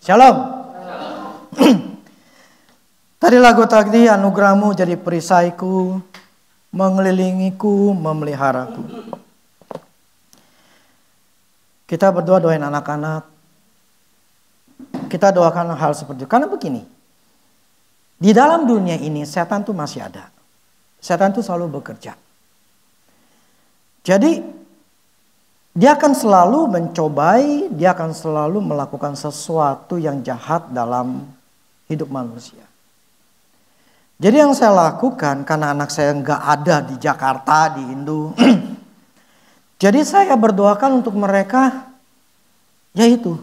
Shalom. Tadi lagu tadi, anugerahmu jadi perisaiku, mengelilingiku, memeliharaku. Kita berdoa doain anak-anak. Kita doakan hal seperti itu. Karena begini, di dalam dunia ini setan tuh masih ada. Setan tuh selalu bekerja. Jadi dia akan selalu mencobai, dia akan selalu melakukan sesuatu yang jahat dalam hidup manusia. Jadi yang saya lakukan, karena anak saya nggak ada di Jakarta, di Indo. Jadi saya berdoakan untuk mereka, yaitu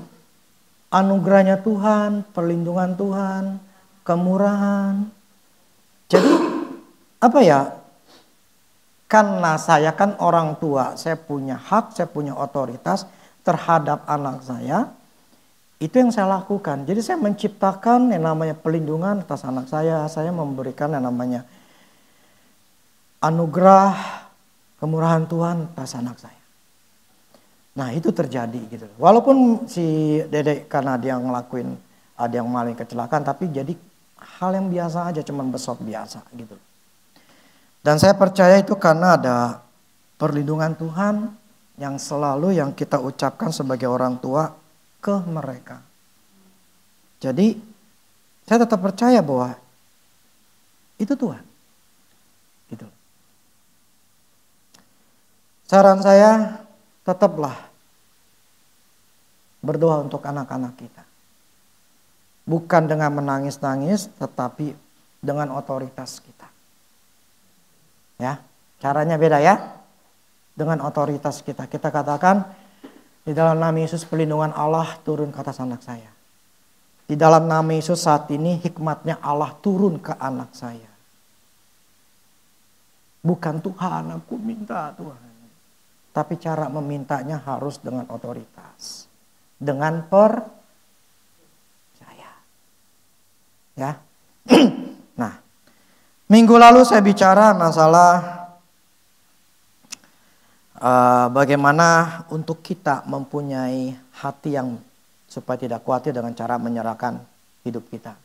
anugerahnya Tuhan, perlindungan Tuhan, kemurahan. Jadi apa ya? Karena saya kan orang tua, saya punya hak, saya punya otoritas terhadap anak saya. Itu yang saya lakukan. Jadi saya menciptakan yang namanya pelindungan atas anak saya. Saya memberikan yang namanya anugerah kemurahan Tuhan atas anak saya. Nah itu terjadi gitu. Walaupun si dedek karena dia ngelakuin ada yang maling kecelakaan, tapi jadi hal yang biasa aja, cuman besok biasa gitu. Dan saya percaya itu karena ada perlindungan Tuhan yang selalu yang kita ucapkan sebagai orang tua ke mereka. Jadi saya tetap percaya bahwa itu Tuhan. Gitu. Saran saya tetaplah berdoa untuk anak-anak kita. Bukan dengan menangis-nangis, tetapi dengan otoritas kita. Ya, caranya beda ya. Dengan otoritas kita. Kita katakan, di dalam nama Yesus perlindungan Allah turun ke atas anak saya. Di dalam nama Yesus saat ini hikmatnya Allah turun ke anak saya. Bukan Tuhan, aku minta Tuhan. Tapi cara memintanya harus dengan otoritas. Dengan percaya. Ya. Nah. Minggu lalu saya bicara masalah bagaimana untuk kita mempunyai hati yang supaya tidak khawatir dengan cara menyerahkan hidup kita.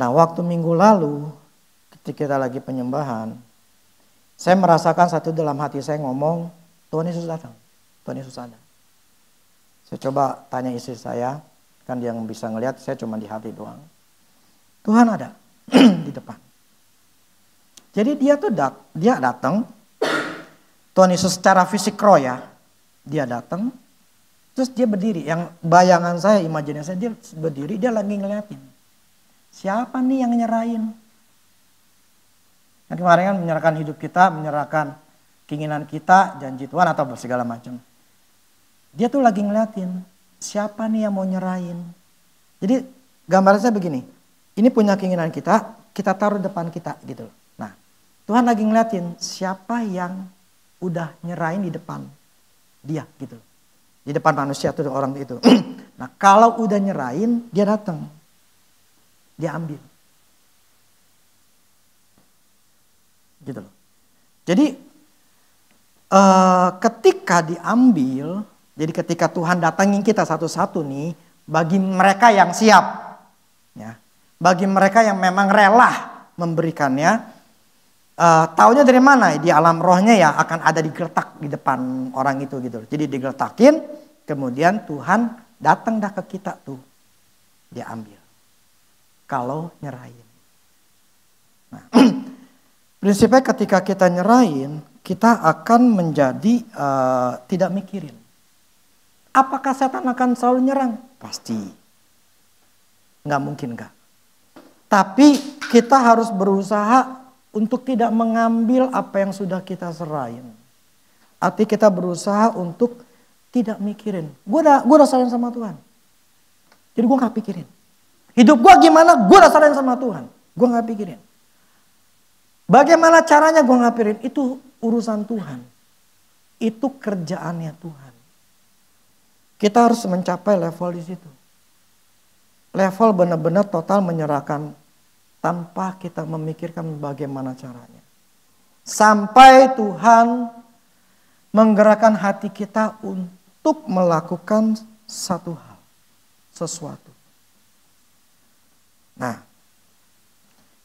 Nah waktu minggu lalu ketika kita lagi penyembahan, saya merasakan satu dalam hati saya ngomong, Tuhan Yesus datang, Tuhan Yesus ada. Saya coba tanya istri saya, kan dia yang bisa ngelihat, saya cuma di hati doang. Tuhan ada di depan. Jadi dia datang, Tuhan Yesus secara fisik roh ya, dia datang, terus dia berdiri. Yang bayangan saya, imajinasi saya, dia berdiri, dia lagi ngeliatin. Siapa nih yang nyerahin? Yang kemarin kan menyerahkan hidup kita, menyerahkan keinginan kita, janji Tuhan atau segala macam. Dia tuh lagi ngeliatin, siapa nih yang mau nyerahin? Jadi gambaran saya begini, ini punya keinginan kita taruh depan kita gitu. Tuhan lagi ngeliatin siapa yang udah nyerahin di depan dia gitu. Di depan manusia tuh orang itu. Nah kalau udah nyerahin dia datang. Dia ambil. Gitu loh. Jadi ketika diambil, jadi ketika Tuhan datangin kita satu-satu nih, bagi mereka yang siap. Ya, bagi mereka yang memang rela memberikannya. Taunya dari mana? Di alam rohnya ya akan ada digeletak di depan orang itu gitu. Jadi digeletakin, kemudian Tuhan datang dah ke kita tuh. Dia ambil. Kalau nyerahin. Nah, prinsipnya ketika kita nyerahin, kita akan menjadi tidak mikirin. Apakah setan akan selalu nyerang? Pasti. Nggak mungkin nggak. Tapi kita harus berusaha untuk tidak mengambil apa yang sudah kita serahin. Arti kita berusaha untuk tidak mikirin. Gue udah serahin sama Tuhan. Jadi gue gak pikirin. Hidup gue gimana, gue udah serahin sama Tuhan. Gue gak pikirin. Bagaimana caranya gue gak pikirin. Itu urusan Tuhan. Itu kerjaannya Tuhan. Kita harus mencapai level di situ. Level benar-benar total menyerahkan tanpa kita memikirkan bagaimana caranya. Sampai Tuhan menggerakkan hati kita untuk melakukan satu hal, sesuatu. Nah,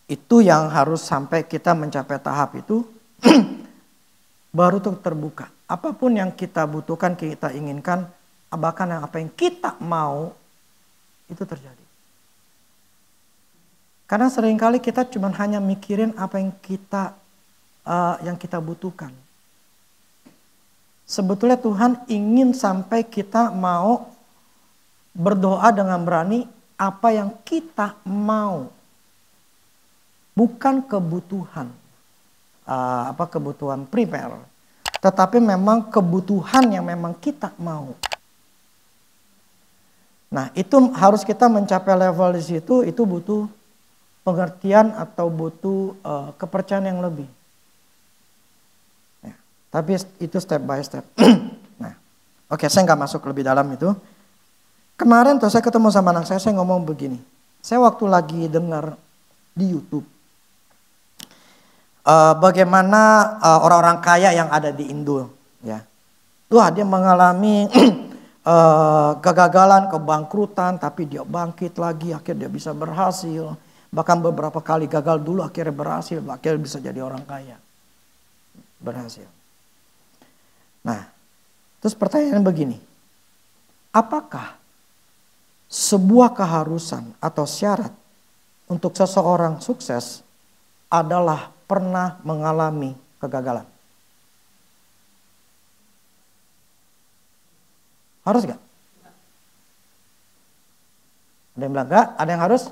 itu yang harus sampai kita mencapai tahap itu baru tuh terbuka. Apapun yang kita butuhkan, kita inginkan, bahkan apa yang kita mau itu terjadi. Karena seringkali kita cuma hanya mikirin apa yang kita butuhkan. Sebetulnya Tuhan ingin sampai kita mau berdoa dengan berani apa yang kita mau. Bukan kebutuhan, kebutuhan primer, tetapi memang kebutuhan yang memang kita mau. Nah, itu harus kita mencapai level di situ, itu butuh pengertian atau butuh kepercayaan yang lebih. Ya, tapi itu step by step. Nah, oke, saya nggak masuk lebih dalam itu. Kemarin tuh saya ketemu sama anak saya ngomong begini. Saya waktu lagi dengar di YouTube. Bagaimana orang-orang kaya yang ada di Indo, ya, dia mengalami kegagalan, kebangkrutan, tapi dia bangkit lagi, akhirnya dia bisa berhasil. Bahkan beberapa kali gagal dulu, akhirnya berhasil, akhirnya bisa jadi orang kaya, berhasil. Nah, terus pertanyaan begini, apakah sebuah keharusan atau syarat untuk seseorang sukses adalah pernah mengalami kegagalan? Harus gak? Ada yang bilang enggak? Ada yang harus?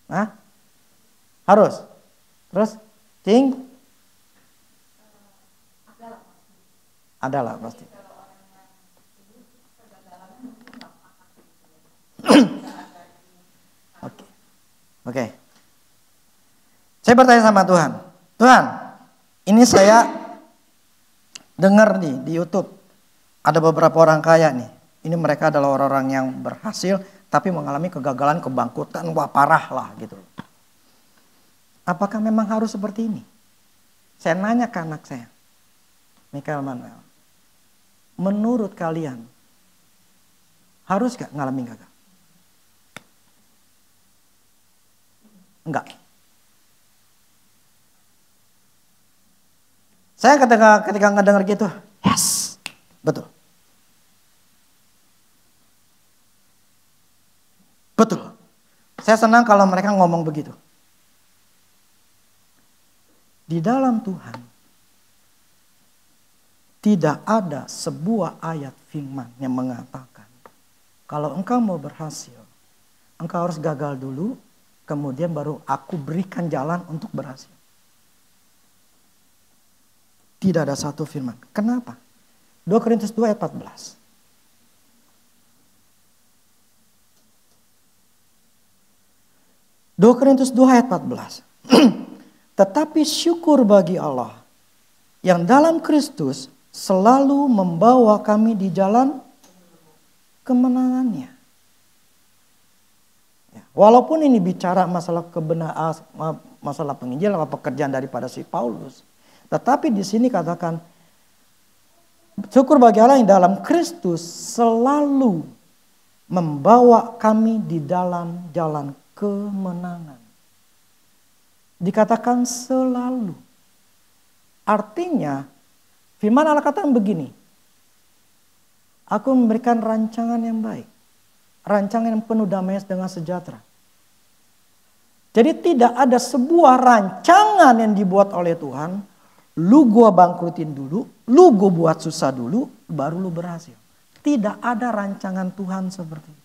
Hah? Harus? Terus? Adalah pasti. Oke. Saya bertanya sama Tuhan. Tuhan, ini saya dengar nih di YouTube. Ada beberapa orang kaya nih. Ini mereka adalah orang-orang yang berhasil tapi mengalami kegagalan, kebangkrutan, wah parah lah gitu. Apakah memang harus seperti ini? Saya nanya ke anak saya, Michael Manuel. Menurut kalian, harus gak ngalamin gagal? Enggak. Saya ketika ngedenger gitu, yes, betul. Betul. Saya senang kalau mereka ngomong begitu. Di dalam Tuhan, tidak ada sebuah ayat firman yang mengatakan, kalau engkau mau berhasil, engkau harus gagal dulu, kemudian baru aku berikan jalan untuk berhasil. Tidak ada satu firman. Kenapa? 2 Korintus 2 ayat 14. Korintus 2 ayat 14. Tetapi syukur bagi Allah yang dalam Kristus selalu membawa kami di jalan kemenangannya. Ya, walaupun ini bicara masalah kebenaran, masalah penginjilan atau pekerjaan daripada si Paulus, tetapi di sini katakan syukur bagi Allah yang dalam Kristus selalu membawa kami di dalam jalan kemenangan. Dikatakan selalu. Artinya firman Allah katakan begini. Aku memberikan rancangan yang baik. Rancangan yang penuh damai dengan sejahtera. Jadi tidak ada sebuah rancangan yang dibuat oleh Tuhan. Lu gua bangkrutin dulu. Lu gua buat susah dulu. Baru lu berhasil. Tidak ada rancangan Tuhan seperti itu.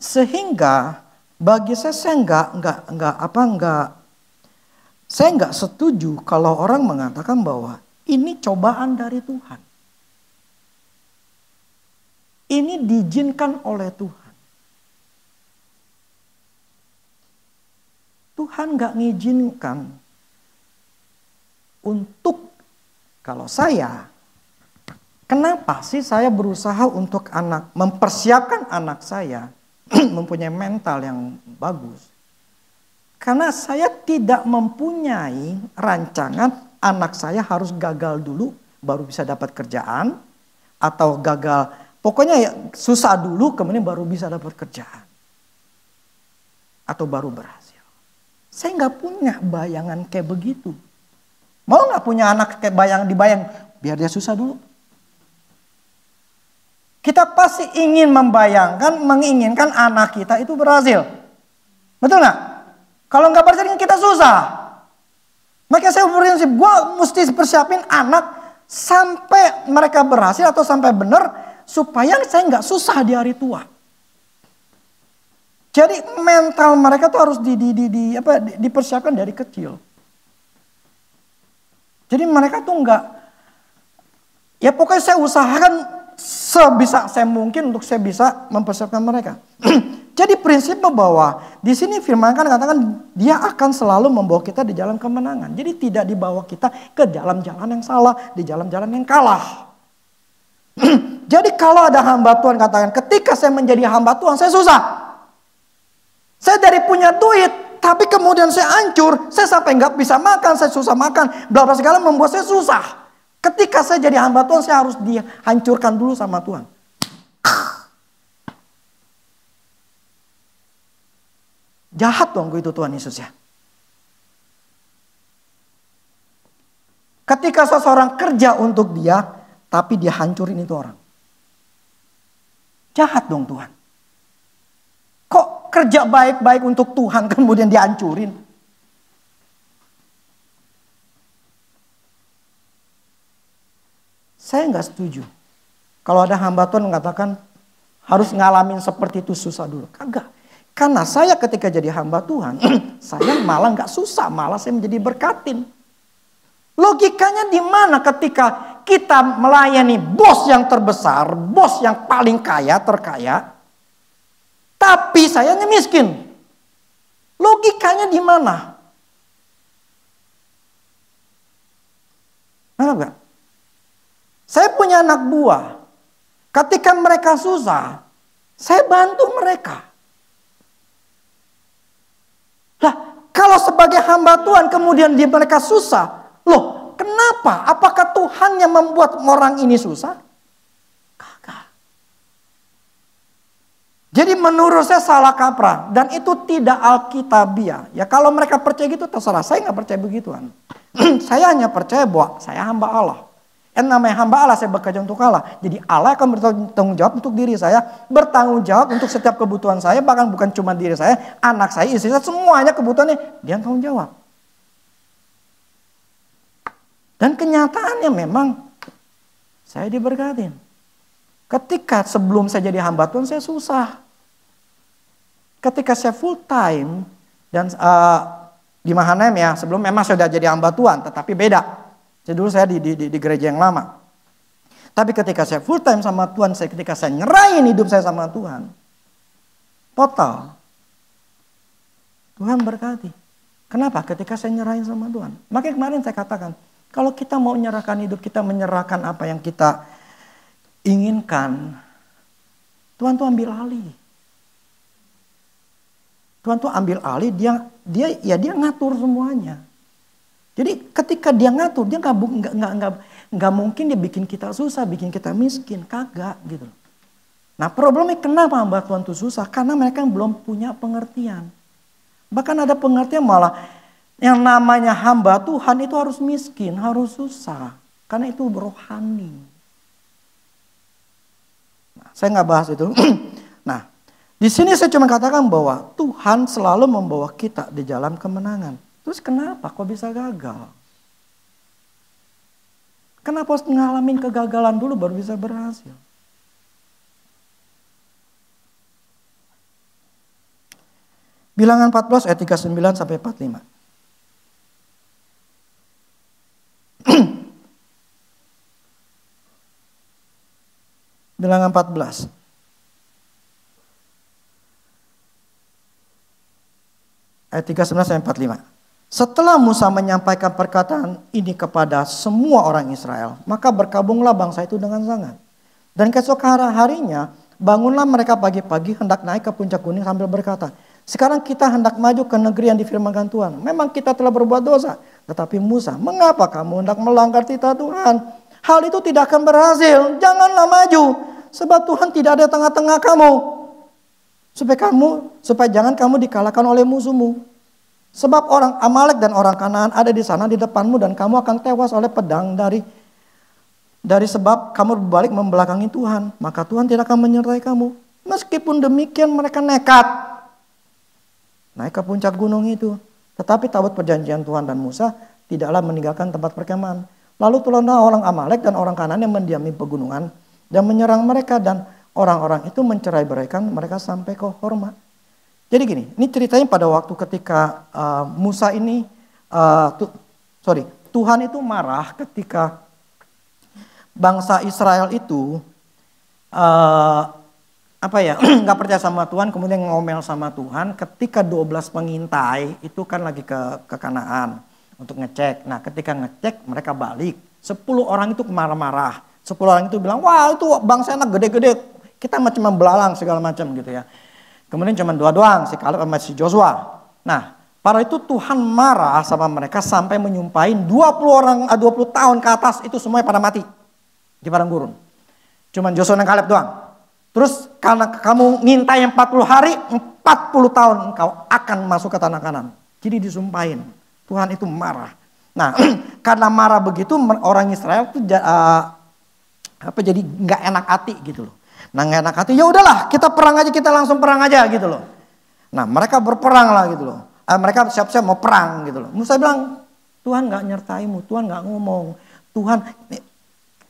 Sehingga bagi saya nggak setuju kalau orang mengatakan bahwa ini cobaan dari Tuhan. Ini diizinkan oleh Tuhan. Tuhan nggak ngizinkan untuk, kalau saya, kenapa sih saya berusaha untuk mempersiapkan anak saya mempunyai mental yang bagus? Karena saya tidak mempunyai rancangan anak saya harus gagal dulu baru bisa dapat kerjaan, atau gagal pokoknya ya susah dulu kemudian baru bisa dapat kerjaan. atau baru berhasil. Saya nggak punya bayangan kayak begitu. Mau nggak punya anak kayak dibayang, biar dia susah dulu. Kita pasti ingin menginginkan anak kita itu berhasil. Betul nggak? Kalau nggak berhasil kita susah. Makanya saya berprinsip, gue mesti persiapin anak sampai mereka berhasil atau sampai benar, supaya saya nggak susah di hari tua. Jadi mental mereka tuh harus dipersiapkan dari kecil. Jadi mereka tuh nggak, ya pokoknya saya usahakan sebisa saya mungkin untuk saya bisa mempersiapkan mereka. Jadi prinsipnya bahwa di sini firman kan katakan dia akan selalu membawa kita di jalan kemenangan. Jadi tidak dibawa kita ke jalan-jalan yang salah, di jalan-jalan yang kalah. Jadi kalau ada hamba Tuhan katakan ketika saya menjadi hamba Tuhan saya susah. Saya dari punya duit tapi kemudian saya hancur, saya sampai nggak bisa makan, saya susah makan, bla bla segala membuat saya susah. Ketika saya jadi hamba Tuhan saya harus dihancurkan dulu sama Tuhan. Jahat dong itu Tuhan Yesus ya. Ketika seseorang kerja untuk dia, tapi dia hancurin itu orang. Jahat dong Tuhan. Kok kerja baik-baik untuk Tuhan kemudian dihancurin? Saya nggak setuju. Kalau ada hamba Tuhan mengatakan harus ngalamin seperti itu susah dulu. Kagak. Karena saya ketika jadi hamba Tuhan, saya malah nggak susah, malah saya menjadi berkatin. Logikanya di mana ketika kita melayani bos yang terbesar, bos yang paling kaya, terkaya, tapi sayanya miskin. Logikanya di mana? Enggak. Saya punya anak buah. Ketika mereka susah, saya bantu mereka. Lah, kalau sebagai hamba Tuhan kemudian mereka susah, loh kenapa? Apakah Tuhan yang membuat orang ini susah? Kagak. Jadi menurut saya salah kaprah dan itu tidak alkitabiah. Ya kalau mereka percaya gitu terserah, saya nggak percaya begituan. Saya hanya percaya bahwa saya hamba Allah. Yang namanya hamba Allah, saya bekerja untuk Allah. Jadi Allah akan bertanggung jawab untuk diri saya. Bertanggung jawab untuk setiap kebutuhan saya. Bahkan bukan cuma diri saya, anak saya, istri saya, semuanya kebutuhannya. Dia tanggung jawab. Dan kenyataannya memang saya diberkatin. Ketika sebelum saya jadi hamba Tuhan, saya susah. Ketika saya full time, dan di Mahanaim ya, sebelum memang sudah jadi hamba Tuhan, tetapi beda. Jadi dulu saya di gereja yang lama. Tapi ketika saya full time sama Tuhan, ketika saya nyerahin hidup saya sama Tuhan, total, Tuhan berkati. Kenapa? Ketika saya nyerahin sama Tuhan. Makanya kemarin saya katakan, kalau kita mau menyerahkan hidup kita, menyerahkan apa yang kita inginkan, Tuhan tuh ambil alih. Tuhan tuh ambil alih, dia ngatur semuanya. Jadi ketika dia ngatur, dia nggak mungkin dia bikin kita susah, bikin kita miskin, kagak gitu. Nah problemnya kenapa hamba Tuhan itu susah? Karena mereka belum punya pengertian. Bahkan ada pengertian malah yang namanya hamba Tuhan itu harus miskin, harus susah. Karena itu rohani. Nah, saya nggak bahas itu. Nah di sini saya cuma katakan bahwa Tuhan selalu membawa kita di jalan kemenangan. Terus kenapa kok bisa gagal? Kenapa harus ngalamin kegagalan dulu baru bisa berhasil? Bilangan 14 ayat 39 sampai 45. Bilangan 14. Ayat 39 sampai 45. Setelah Musa menyampaikan perkataan ini kepada semua orang Israel, maka berkabunglah bangsa itu dengan sangat. Dan keesokan harinya, bangunlah mereka pagi-pagi hendak naik ke puncak gunung sambil berkata, sekarang kita hendak maju ke negeri yang difirmankan Tuhan. Memang kita telah berbuat dosa. Tetapi Musa, mengapa kamu hendak melanggar titah Tuhan? Hal itu tidak akan berhasil. Janganlah maju. Sebab Tuhan tidak ada di tengah-tengah kamu. supaya jangan kamu dikalahkan oleh musuhmu. Sebab orang Amalek dan orang Kanaan ada di sana di depanmu dan kamu akan tewas oleh pedang dari sebab kamu berbalik membelakangi Tuhan. Maka Tuhan tidak akan menyertai kamu. Meskipun demikian mereka nekat naik ke puncak gunung itu. Tetapi tabut perjanjian Tuhan dan Musa tidaklah meninggalkan tempat perkemahan. Lalu turunlah orang Amalek dan orang Kanaan yang mendiami pegunungan dan menyerang mereka, dan orang-orang itu mencerai-beraikan mereka sampai ke Horma. Jadi gini, ini ceritanya pada waktu ketika Tuhan itu marah ketika bangsa Israel itu nggak percaya sama Tuhan, kemudian ngomel sama Tuhan. Ketika 12 pengintai itu kan lagi ke Kanaan untuk ngecek. Nah, ketika ngecek mereka balik. 10 orang itu marah-marah. 10 orang itu bilang, wah itu bangsa enak gede-gede, kita macam belalang segala macam gitu ya. Kemudian cuma 2 doang, si Kaleb sama si Joshua. Nah, para itu Tuhan marah sama mereka sampai menyumpahin 20 tahun ke atas itu semuanya pada mati di padang gurun. Cuman Joshua dan Kaleb doang. Terus karena kamu ngintai 40 hari, 40 tahun engkau akan masuk ke tanah Kanan. Jadi disumpahin. Tuhan itu marah. Nah, karena marah begitu orang Israel itu jadi nggak enak hati gitu loh. Nah, nggak enak hati, ya udahlah kita perang aja, kita langsung perang aja gitu loh. Nah, mereka berperang lah gitu loh. Mereka siap-siap mau perang gitu loh. Musa bilang, Tuhan nggak nyertaimu, Tuhan nggak ngomong, Tuhan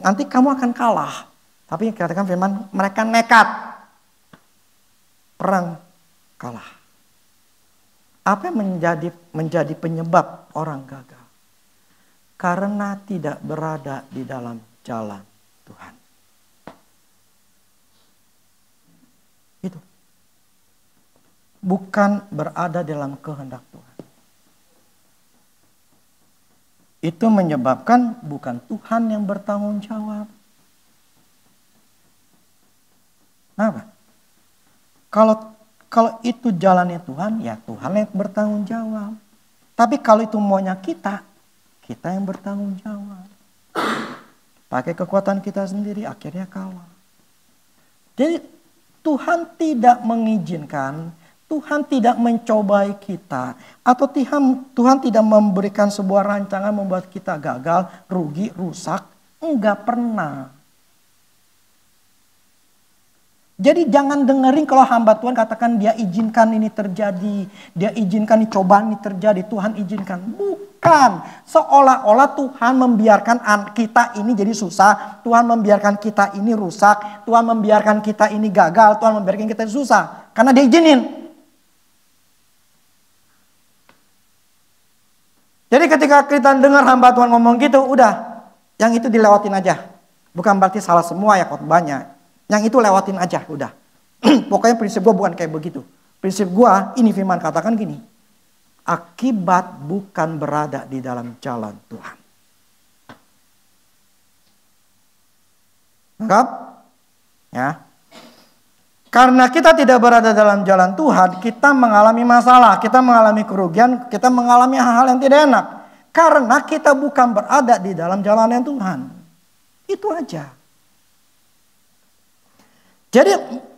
nanti kamu akan kalah. Tapi katakan firman, mereka nekat perang kalah. Apa yang menjadi penyebab orang gagal? Karena tidak berada di dalam jalan Tuhan. Itu. Bukan berada dalam kehendak Tuhan. Itu menyebabkan bukan Tuhan yang bertanggung jawab. Kenapa? Kalau itu jalannya Tuhan, ya Tuhan yang bertanggung jawab. Tapi kalau itu maunya kita yang bertanggung jawab. Pakai kekuatan kita sendiri, akhirnya kalah. Jadi Tuhan tidak mengizinkan, Tuhan tidak mencobai kita, atau Tuhan tidak memberikan sebuah rancangan membuat kita gagal, rugi, rusak. Enggak pernah. Jadi jangan dengerin kalau hamba Tuhan katakan dia izinkan ini terjadi, dia izinkan ini cobaan ini terjadi, Tuhan izinkan. Bukan, seolah-olah Tuhan membiarkan kita ini jadi susah, Tuhan membiarkan kita ini rusak, Tuhan membiarkan kita ini gagal, Tuhan membiarkan kita susah. Karena dia izinin. Jadi ketika kita dengar hamba Tuhan ngomong gitu, udah, yang itu dilewatin aja. Bukan berarti salah semua ya khotbahnya. Yang itu lewatin aja, udah. Pokoknya prinsip gue bukan kayak begitu. Prinsip gue, ini firman katakan gini. Akibat bukan berada di dalam jalan Tuhan. Anggap? Ya. Karena kita tidak berada dalam jalan Tuhan, kita mengalami masalah, kita mengalami kerugian, kita mengalami hal-hal yang tidak enak. Karena kita bukan berada di dalam jalan yang Tuhan. Itu aja. Jadi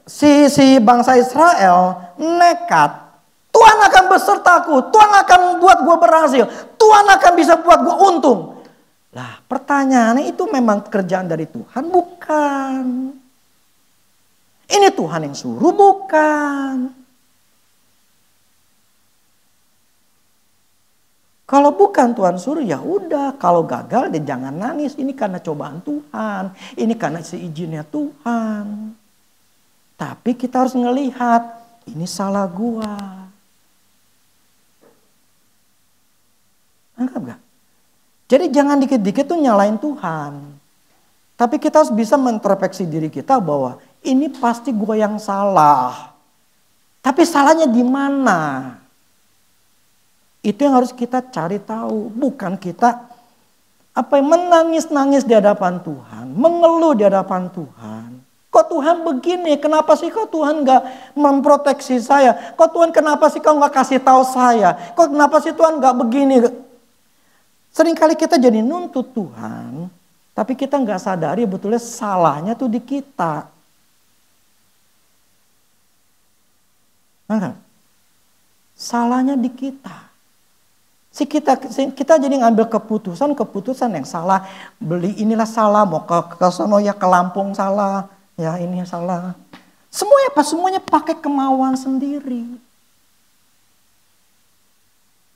si bangsa Israel nekat. Tuhan akan besertaku. Tuhan akan buat gue berhasil. Tuhan akan bisa buat gue untung. Lah pertanyaannya itu memang kerjaan dari Tuhan? Bukan. Ini Tuhan yang suruh? Bukan. Kalau bukan Tuhan suruh ya udah. Kalau gagal dia jangan nangis. Ini karena cobaan Tuhan. Ini karena seizinnya Tuhan. Tapi kita harus ngelihat, ini salah gua. Anggap gak? Jadi jangan dikit-dikit tuh nyalain Tuhan. Tapi kita harus bisa mengintrospeksi diri kita bahwa ini pasti gua yang salah. Tapi salahnya di mana? Itu yang harus kita cari tahu. Bukan kita menangis-nangis di hadapan Tuhan, mengeluh di hadapan Tuhan. Kok Tuhan begini? Kenapa sih kok Tuhan gak memproteksi saya? Kok Tuhan kenapa sih kau gak kasih tahu saya? Kok kenapa sih Tuhan gak begini? Seringkali kita jadi nuntut Tuhan, tapi kita gak sadari betulnya salahnya tuh di kita. Nah, salahnya di kita. Kita jadi ngambil keputusan yang salah. Beli inilah salah, mau ke sono ya ke Lampung salah, ya ini salah. Semuanya pakai kemauan sendiri.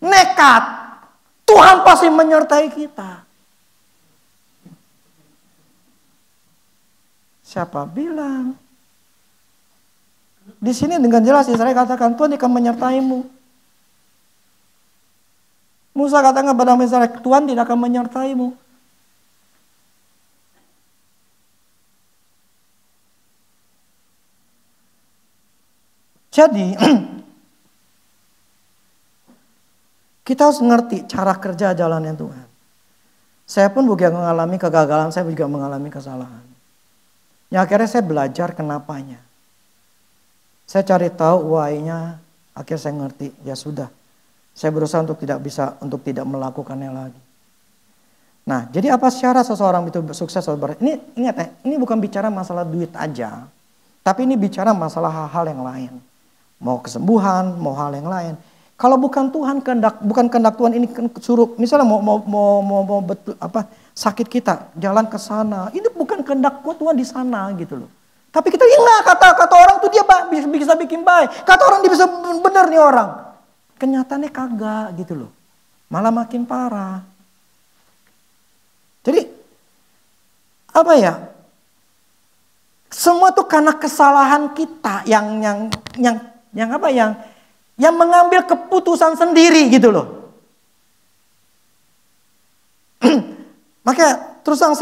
Nekat. Tuhan pasti menyertai kita. Siapa bilang? Di sini dengan jelas Israel katakan Tuhan akan menyertaimu. Musa katakan kepada Israel, Tuhan tidak akan menyertaimu. Jadi, kita harus mengerti cara kerja jalannya Tuhan. Saya pun bukan mengalami kegagalan, saya juga mengalami kesalahan. Ya akhirnya saya belajar kenapanya. Saya cari tahu why-nya, akhirnya saya ngerti, ya sudah. Saya berusaha untuk tidak melakukannya lagi. Nah, jadi apa syarat seseorang itu sukses? Ini ingat ya, ini bukan bicara masalah duit aja. Tapi ini bicara masalah hal-hal yang lain. Mau kesembuhan, mau hal yang lain. Kalau bukan Tuhan bukan kehendak Tuhan ini suruh, misalnya mau betul sakit kita, jalan ke sana. Ini bukan kehendak Tuhan di sana gitu loh. Tapi kita ingat kata orang tuh dia bisa bikin baik. Kata orang dia bisa benar nih orang. Kenyataannya kagak gitu loh. Malah makin parah. Jadi apa ya? Semua tuh karena kesalahan kita yang mengambil keputusan sendiri gitu loh. Makanya terus terang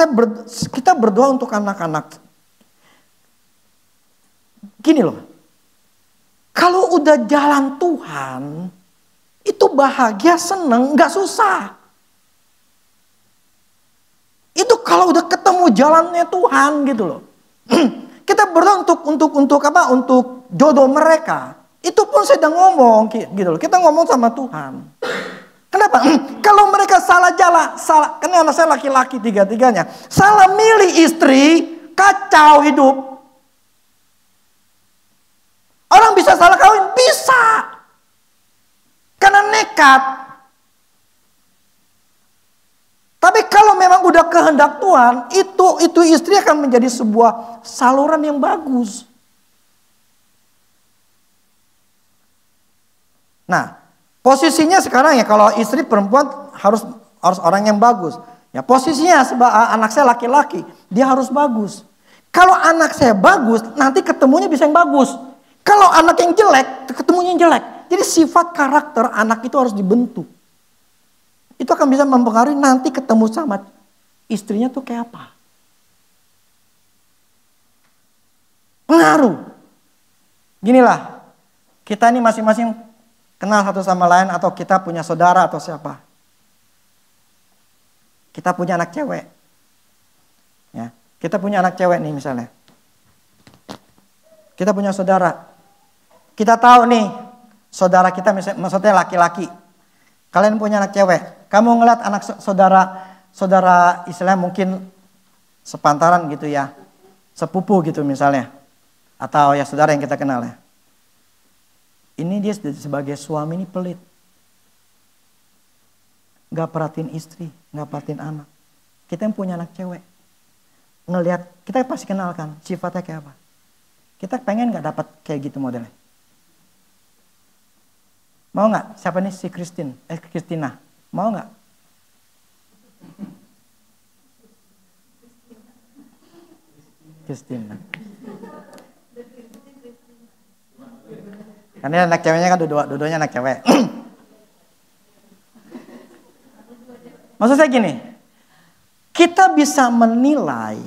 kita berdoa untuk anak-anak. Gini loh. Kalau udah jalan Tuhan, itu bahagia, seneng, gak susah. Itu kalau udah ketemu jalannya Tuhan gitu loh. Kita berdoa untuk jodoh mereka. Itu pun sedang ngomong gitu loh. Kita ngomong sama Tuhan. Kenapa? Kalau mereka salah jalan, karena anak saya laki-laki tiga-tiganya. Salah milih istri, kacau hidup. Orang bisa salah kawin? Bisa. Karena nekat. Tapi kalau memang udah kehendak Tuhan, itu istri akan menjadi sebuah saluran yang bagus. Nah, posisinya sekarang ya kalau istri perempuan harus orang yang bagus. Ya posisinya anak saya laki-laki, dia harus bagus. Kalau anak saya bagus, nanti ketemunya bisa yang bagus. Kalau anak yang jelek, ketemunya yang jelek. Jadi sifat karakter anak itu harus dibentuk. Itu akan bisa mempengaruhi nanti ketemu sama istrinya tuh kayak apa. Pengaruh. Ginilah, kita ini masing-masing kenal satu sama lain atau kita punya saudara atau siapa. Kita punya anak cewek. Ya, kita punya anak cewek nih misalnya. Kita punya saudara. Kita tahu nih, saudara kita maksudnya laki-laki. Kalian punya anak cewek. Kamu ngeliat anak saudara istilahnya mungkin sepantaran gitu ya. Sepupu gitu misalnya. Atau ya saudara yang kita kenal ya. Ini dia sebagai suami ini pelit. Gak perhatiin istri, gak perhatiin anak. Kita yang punya anak cewek. Ngelihat, kita pasti kenal kan sifatnya kayak apa. Kita pengen gak dapat kayak gitu modelnya. Mau gak? Siapa nih si Christina? Mau gak? Christina. Karena anak ceweknya kan dua-duanya anak cewek. Maksud saya gini, kita bisa menilai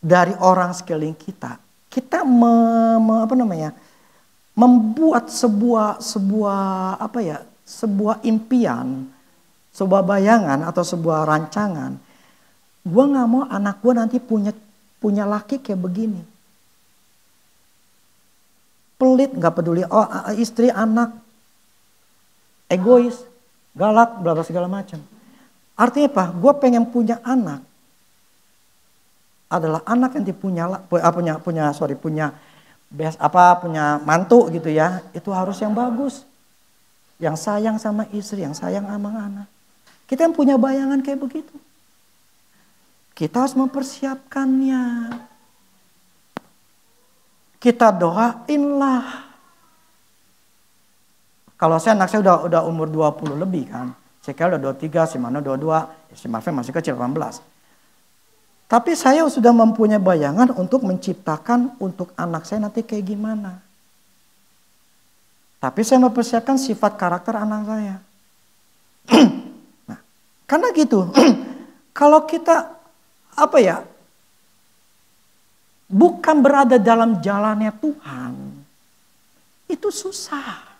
dari orang sekeliling kita. Kita membuat sebuah impian, sebuah bayangan atau sebuah rancangan. Gue nggak mau anak gue nanti punya laki kayak begini. Pelit, nggak peduli. Oh, istri, anak, egois, galak, bla bla segala macam. Artinya apa? Gue pengen punya anak adalah anak yang punya punya mantu gitu ya, itu harus yang bagus. Yang sayang sama istri, yang sayang sama anak. Kita yang punya bayangan kayak begitu. Kita harus mempersiapkannya. Kita doainlah. Kalau anak saya udah umur 20 lebih kan. Saya kira udah 23, si Mano 22, si Marvin masih kecil 18. Tapi saya sudah mempunyai bayangan untuk menciptakan untuk anak saya nanti kayak gimana. Tapi saya mempersiapkan sifat karakter anak saya. Nah, karena gitu, kalau kita bukan berada dalam jalannya Tuhan, itu susah.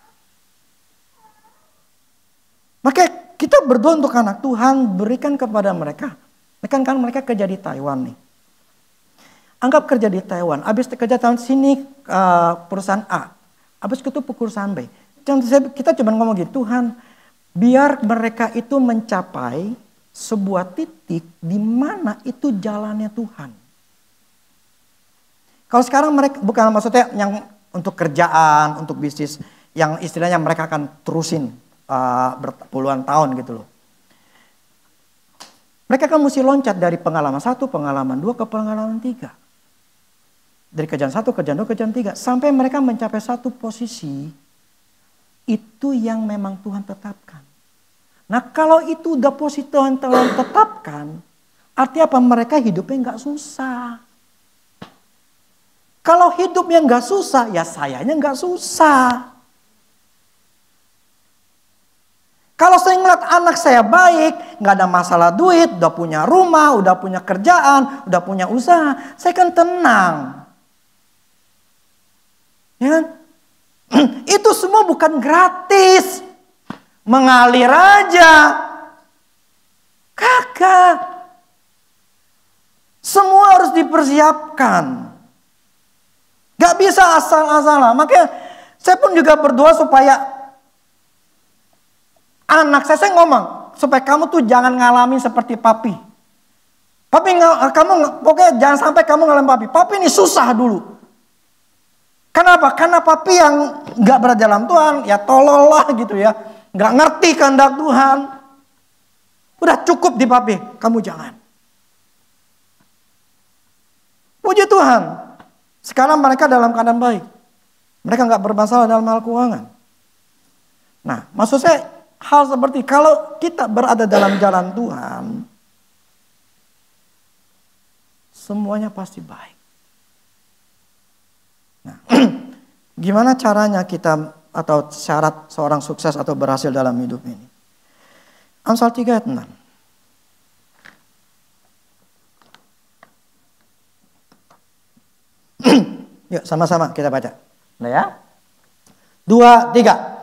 Maka kita berdoa untuk anak Tuhan, berikan kepada mereka. Kan mereka kerja di Taiwan nih. Anggap kerja di Taiwan, habis kerja tahun sini perusahaan A, habis itu perusahaan B. Kita cuma ngomong gitu, Tuhan, biar mereka itu mencapai sebuah titik di mana itu jalannya Tuhan. Kalau sekarang mereka, bukan maksudnya yang untuk kerjaan, untuk bisnis, yang istilahnya mereka akan terusin berpuluhan tahun gitu loh. Mereka kan mesti loncat dari pengalaman 1, pengalaman 2 ke pengalaman 3. Dari kerjaan 1, kerjaan 2, kerjaan 3. Sampai mereka mencapai satu posisi, itu yang memang Tuhan tetapkan. Nah kalau itu udah posisi Tuhan telah tetapkan, artinya apa? Mereka hidupnya gak susah. Kalau hidupnya gak susah, ya sayanya gak susah. Kalau saya ngeliat anak saya baik, gak ada masalah duit, udah punya rumah, udah punya kerjaan, udah punya usaha, saya kan tenang. Ya, itu semua bukan gratis. Mengalir aja. Kagak. Semua harus dipersiapkan. Gak bisa asal-asalan. Makanya saya pun juga berdoa supaya anak saya ngomong, supaya kamu tuh jangan ngalamin seperti papi. Papi, pokoknya jangan sampai kamu ngalamin papi. Papi ini susah dulu. Kenapa? Karena papi yang gak berada dalam Tuhan, ya tolol lah gitu ya. Gak ngerti kehendak Tuhan. Udah cukup di papi, kamu jangan. Puji Tuhan. Sekarang mereka dalam keadaan baik. Mereka gak bermasalah dalam hal keuangan. Nah, maksud saya hal seperti kalau kita berada dalam jalan Tuhan, semuanya pasti baik. Nah, gimana caranya kita atau syarat seorang sukses atau berhasil dalam hidup ini? Amsal 3 ayat 6. Yuk sama-sama kita baca. Nah ya. 2, 3.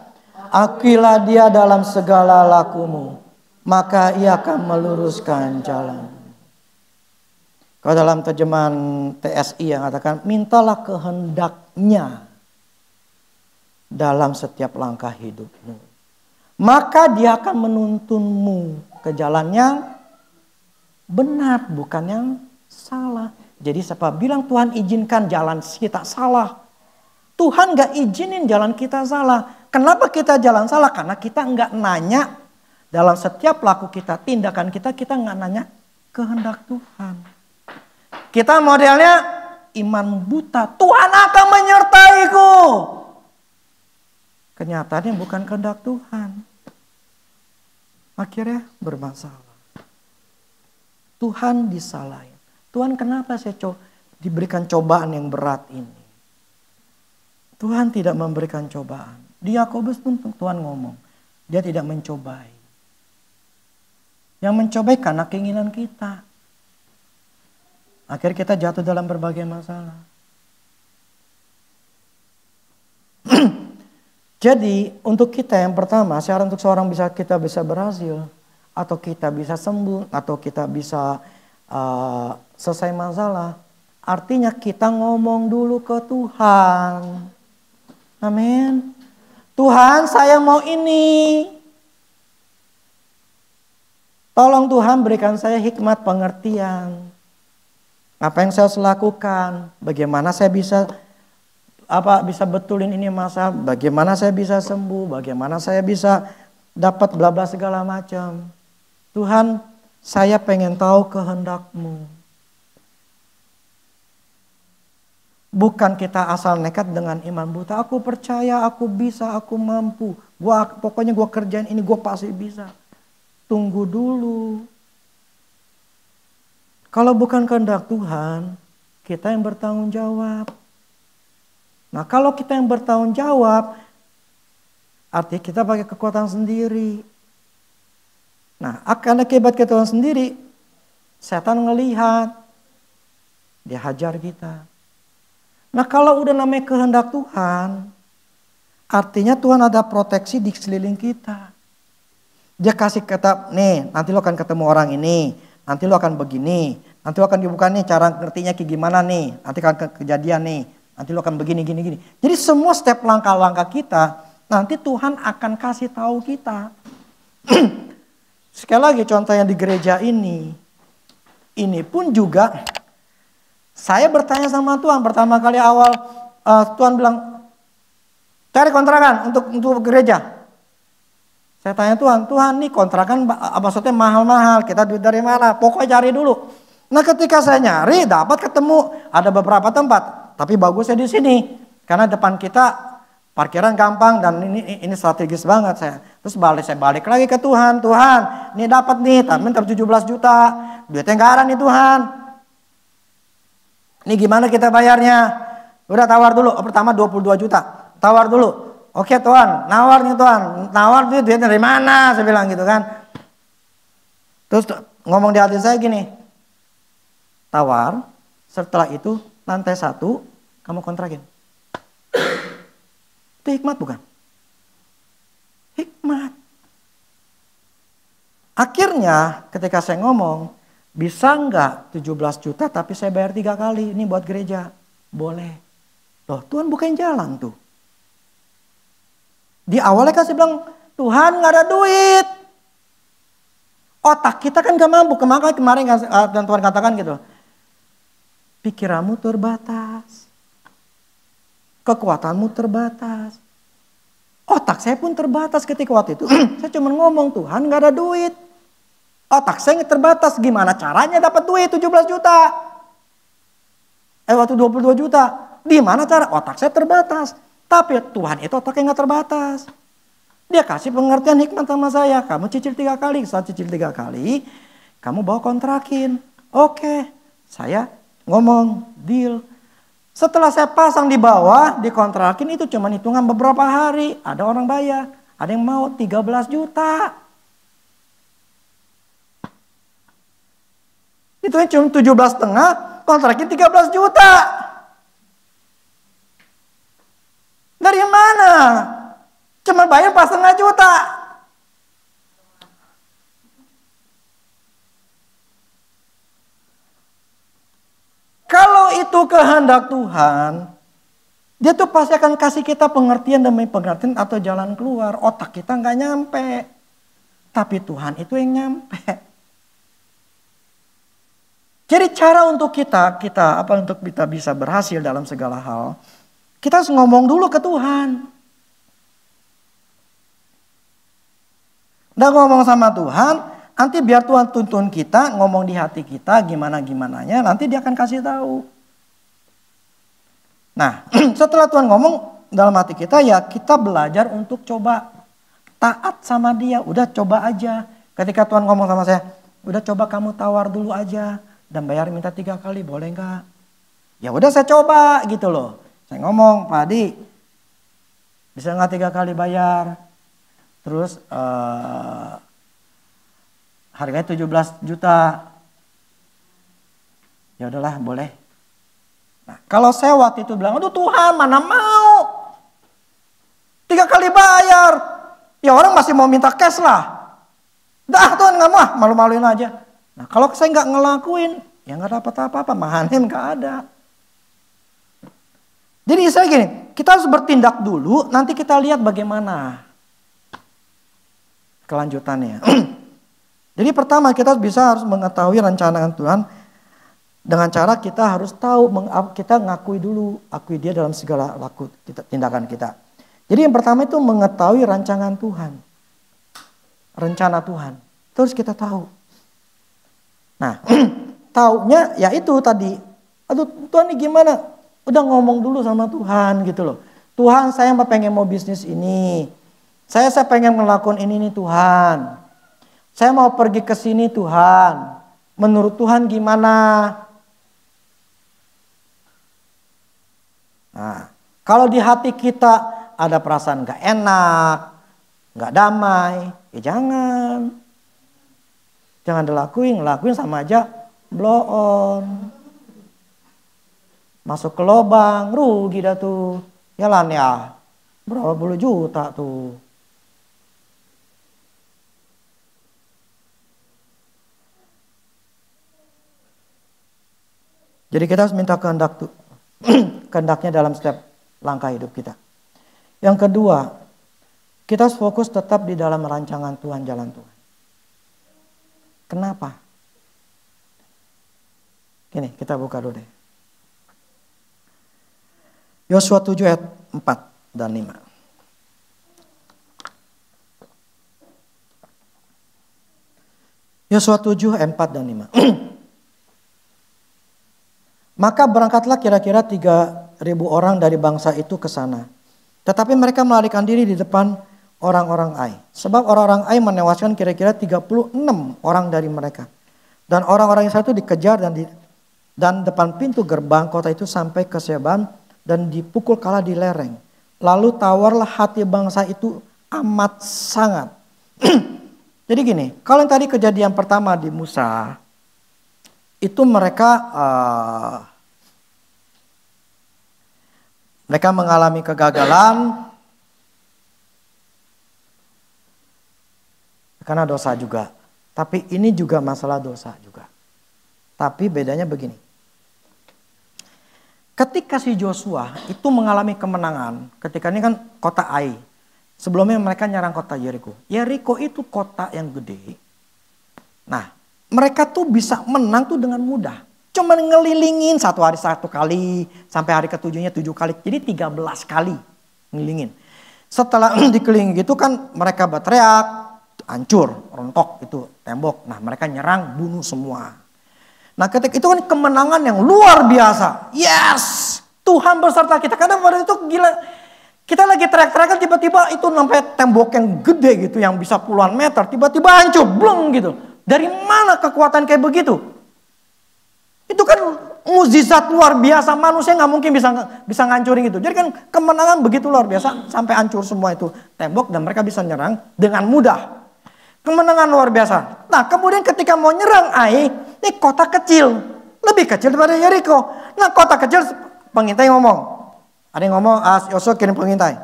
Akuilah dia dalam segala lakumu, maka ia akan meluruskan jalan. Kalau dalam terjemahan TSI yang katakan, mintalah kehendaknya dalam setiap langkah hidupmu. Maka dia akan menuntunmu ke jalan yang benar, bukan yang salah. Jadi siapa bilang Tuhan izinkan jalan kita salah? Tuhan gak izinin jalan kita salah. Kenapa kita jalan salah? Karena kita gak nanya dalam setiap laku kita, tindakan kita gak nanya kehendak Tuhan. Kita modelnya iman buta. Tuhan akan menyertaiku. Kenyataannya bukan kehendak Tuhan. Akhirnya bermasalah. Tuhan disalahin. Tuhan, kenapa saya diberikan cobaan yang berat ini? Tuhan tidak memberikan cobaan. Di Yakobus pun Tuhan ngomong, dia tidak mencobai. Yang mencobai karena keinginan kita. Akhirnya kita jatuh dalam berbagai masalah. Jadi untuk kita yang pertama, syarat untuk seorang kita bisa berhasil, atau kita bisa sembuh, atau kita bisa selesai masalah, artinya kita ngomong dulu ke Tuhan. Amin. Tuhan, saya mau ini. Tolong Tuhan berikan saya hikmat pengertian. Apa yang saya harus lakukan? Bagaimana saya bisa bisa betulin ini masalah, bagaimana saya bisa sembuh, bagaimana saya bisa dapat bla bla segala macam. Tuhan, saya pengen tahu kehendak-Mu. Bukan kita asal nekat dengan iman buta. Aku percaya, aku bisa, aku mampu. Pokoknya gue kerjain ini, gue pasti bisa. Tunggu dulu. Kalau bukan kehendak Tuhan, kita yang bertanggung jawab. Nah kalau kita yang bertanggung jawab, artinya kita pakai kekuatan sendiri. Nah karena akibat kekuatan sendiri, setan ngelihat, dia hajar kita. Nah kalau udah namanya kehendak Tuhan, artinya Tuhan ada proteksi di sekeliling kita. Dia kasih kata, nih nanti lo akan ketemu orang ini, nanti lo akan begini, nanti lo akan dibuka nih cara ngertinya kayak gimana nih, nanti akan kejadian nih, nanti lo akan begini, gini. Jadi semua step langkah-langkah kita, nanti Tuhan akan kasih tahu kita. Sekali lagi contoh yang di gereja ini pun juga saya bertanya sama Tuhan pertama kali awal, Tuhan bilang cari kontrakan untuk gereja. Saya tanya Tuhan nih kontrakan maksudnya mahal-mahal, kita duit dari mana? Pokoknya cari dulu. Nah ketika saya nyari dapat ketemu ada beberapa tempat, tapi bagusnya di sini karena depan kita parkiran gampang dan ini strategis banget saya. Terus saya balik lagi ke Tuhan, ini dapat nih, tapi 17 juta, duitnya nggak ada nih Tuhan. Ini gimana kita bayarnya? Udah tawar dulu, pertama 22 juta, tawar dulu. Oke Tuhan, nawar nih Tuhan, nawar duitnya dari mana? Saya bilang gitu kan. Terus ngomong di hati saya gini, tawar, setelah itu lantai 1 kamu kontrakin. Itu hikmat bukan? Hikmat. Akhirnya ketika saya ngomong, bisa enggak 17 juta tapi saya bayar 3 kali, ini buat gereja. Boleh. Loh Tuhan bukain jalan tuh. Di awalnya kan saya bilang, Tuhan gak ada duit. Otak kita kan gak mampu. Kemarin dan Tuhan katakan gitu. Pikiranmu terbatas. Kekuatanmu terbatas. Otak saya pun terbatas ketika waktu itu. Saya cuma ngomong, Tuhan gak ada duit. Otak saya terbatas. Gimana caranya dapat duit 17 juta? Waktu 22 juta. Gimana cara? Otak saya terbatas. Tapi Tuhan itu otaknya gak terbatas. Dia kasih pengertian hikmat sama saya. Kamu cicil 3 kali. Saat cicil 3 kali, kamu bawa kontrakin. Oke, saya ngomong, deal. Setelah saya pasang di bawah, di kontrakin itu cuma hitungan beberapa hari. Ada orang bayar. Ada yang mau 13 juta. Itu cuma 17,5, kontrakin 13 juta. Dari mana? Cuma bayar pas setengah juta. Kalau itu kehendak Tuhan, dia tuh pasti akan kasih kita pengertian demi pengertian atau jalan keluar. Otak kita nggak nyampe. Tapi Tuhan itu yang nyampe. Jadi cara untuk kita bisa berhasil dalam segala hal, kita harus ngomong dulu ke Tuhan. Dan ngomong sama Tuhan, nanti biar Tuhan tuntun kita, ngomong di hati kita gimana-gimananya, nanti dia akan kasih tahu. Nah, setelah Tuhan ngomong dalam hati kita, ya kita belajar untuk coba taat sama dia. Udah coba aja. Ketika Tuhan ngomong sama saya, udah coba kamu tawar dulu aja dan bayar minta 3 kali, boleh nggak? Ya udah saya coba gitu loh. Saya ngomong, Pak Adi, bisa nggak 3 kali bayar? Terus harganya 17 juta. Ya udahlah, boleh. Nah, kalau saya waktu itu bilang, aduh Tuhan mana mau 3 kali bayar. Ya orang masih mau minta cash lah. Dah Tuhan nggak mau, malu-maluin aja. Nah kalau saya nggak ngelakuin, ya nggak dapat apa-apa, mahanim nggak ada. Jadi saya gini, kita harus bertindak dulu, nanti kita lihat bagaimana kelanjutannya. Jadi pertama kita harus mengetahui rencana Tuhan. Dengan cara kita harus tahu, kita ngakui dulu, akui dia dalam segala tindakan kita. Jadi yang pertama itu mengetahui rancangan Tuhan. Rencana Tuhan. Terus kita tahu. Nah, taunya ya itu tadi. Aduh Tuhan ini gimana? Udah ngomong dulu sama Tuhan gitu loh. Tuhan saya pengen mau bisnis ini. Saya pengen melakukan ini nih Tuhan. Saya mau pergi ke sini Tuhan. Menurut Tuhan gimana? Nah, kalau di hati kita ada perasaan gak enak, gak damai, ya jangan. Jangan ngelakuin sama aja blow on. Masuk ke lubang, rugi dah tuh. Jalan ya, berapa puluh juta tuh. Jadi kita harus minta kehendak tuh. Kehendaknya dalam setiap langkah hidup kita. Yang kedua, kita harus fokus tetap di dalam rancangan Tuhan, jalan Tuhan. Kenapa? Gini, kita buka dulu deh. Yosua 7 ayat 4 dan 5. Yosua 7 ayat 4 dan 5. Maka berangkatlah kira-kira 3.000 orang dari bangsa itu ke sana. Tetapi mereka melarikan diri di depan orang-orang Ai. Sebab orang-orang Ai menewaskan kira-kira 36 orang dari mereka. Dan orang-orang yang satu dikejar dan depan pintu gerbang kota itu sampai ke Seban dan dipukul kalah di lereng. Lalu tawarlah hati bangsa itu amat sangat. Jadi gini, kalau yang tadi kejadian pertama di Musa, itu mereka mengalami kegagalan karena dosa juga. Tapi ini juga masalah dosa juga. Tapi bedanya begini. Ketika si Joshua itu mengalami kemenangan, ketika ini kan kota Ai. Sebelumnya mereka nyerang kota Yeriko. Yeriko itu kota yang gede. Nah, mereka tuh bisa menang tuh dengan mudah. Cuman ngelilingin satu hari satu kali, sampai hari ketujuhnya 7 kali. Jadi 13 kali ngelilingin. Setelah dikelilingi gitu kan mereka berteriak, hancur, rontok itu tembok. Nah mereka nyerang, bunuh semua. Nah ketika itu kan kemenangan yang luar biasa. Yes, Tuhan beserta kita. Karena pada itu gila. Kita lagi teriak-teriakan tiba-tiba itu sampai tembok yang gede gitu. Yang bisa puluhan meter. Tiba-tiba hancur, bleng gitu. Dari mana kekuatan kayak begitu? Itu kan mukjizat luar biasa. Manusia nggak mungkin bisa ngancurin itu. Jadi kan kemenangan begitu luar biasa. Sampai hancur semua itu tembok. Dan mereka bisa nyerang dengan mudah. Kemenangan luar biasa. Nah kemudian ketika mau nyerang Ai, ini kota kecil. Lebih kecil daripada Yeriko. Nah kota kecil, pengintai ngomong. Ada yang ngomong, Yosua kirim pengintai.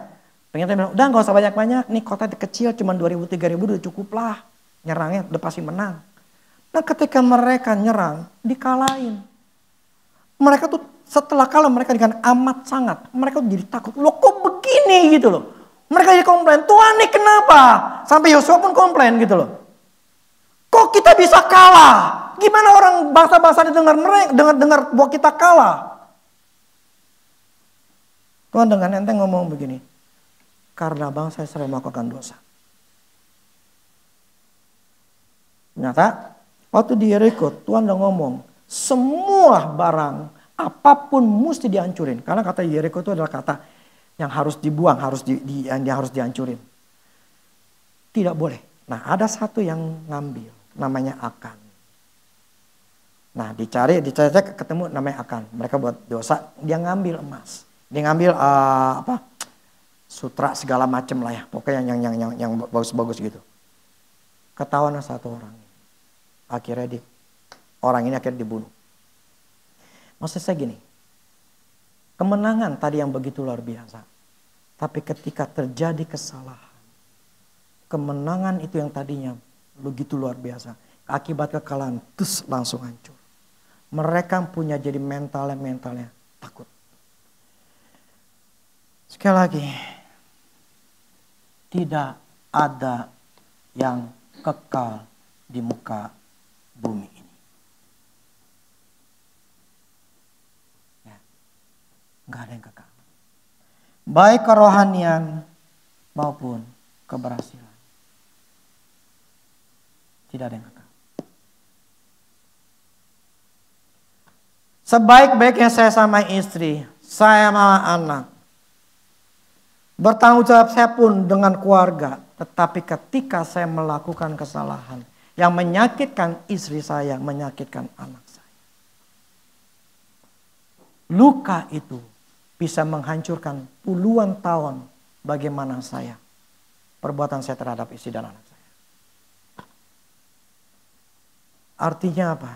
Pengintai bilang, udah gak usah banyak-banyak. Nih kota kecil cuma 2.000-3.000 udah cukup lah. Nyerangnya udah pasti menang. Nah ketika mereka nyerang, dikalahin. Mereka tuh setelah kalah mereka dengan amat sangat. Mereka tuh jadi takut. Loh kok begini gitu loh. Mereka jadi komplain, Tuhan nih kenapa? Sampai Yosua pun komplain gitu loh. Kok kita bisa kalah? Gimana orang bangsa-bangsa dengar bahwa kita kalah? Tuhan dengan enteng ngomong begini. Karena bangsa Israel melakukan dosa. Ternyata waktu di Yeriko Tuhan udah ngomong. Semua barang apapun mesti dihancurin. Karena kata Yeriko itu adalah kata yang harus dibuang, yang harus dihancurin. Tidak boleh. Nah ada satu yang ngambil, namanya Akan. Nah dicari ketemu namanya Akan. Mereka buat dosa, dia ngambil emas. Dia ngambil sutra segala macam lah ya. Pokoknya yang bagus-bagus gitu. Ketahuan satu orang. Akhirnya orang ini akhirnya dibunuh. Maksud saya gini. Kemenangan tadi yang begitu luar biasa. Tapi ketika terjadi kesalahan. Kemenangan itu yang tadinya begitu luar biasa. Akibat kekalahan terus langsung hancur. Mereka punya jadi mentalnya takut. Sekali lagi. Tidak ada yang kekal di muka bumi ini. Nggak ada yang kekal. Baik kerohanian maupun keberhasilan. Tidak ada yang kekal. Sebaik-baiknya saya sama istri, saya sama anak, bertanggung jawab saya pun dengan keluarga. Tetapi ketika saya melakukan kesalahan yang menyakitkan istri saya, menyakitkan anak saya, luka itu bisa menghancurkan puluhan tahun bagaimana saya, perbuatan saya terhadap istri dan anak saya. Artinya apa?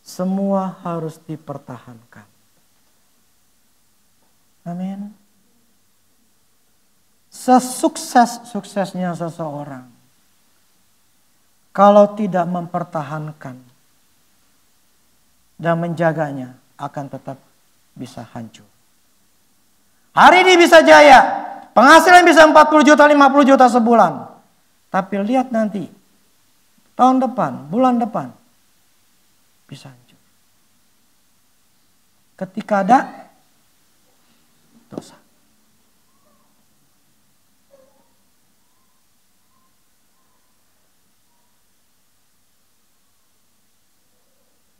Semua harus dipertahankan. Amin. Sesukses-suksesnya seseorang, kalau tidak mempertahankan dan menjaganya, akan tetap bisa hancur. Hari ini bisa jaya, penghasilan bisa 40 juta, 50 juta sebulan. Tapi lihat nanti, tahun depan, bulan depan, bisa hancur. Ketika ada dosa.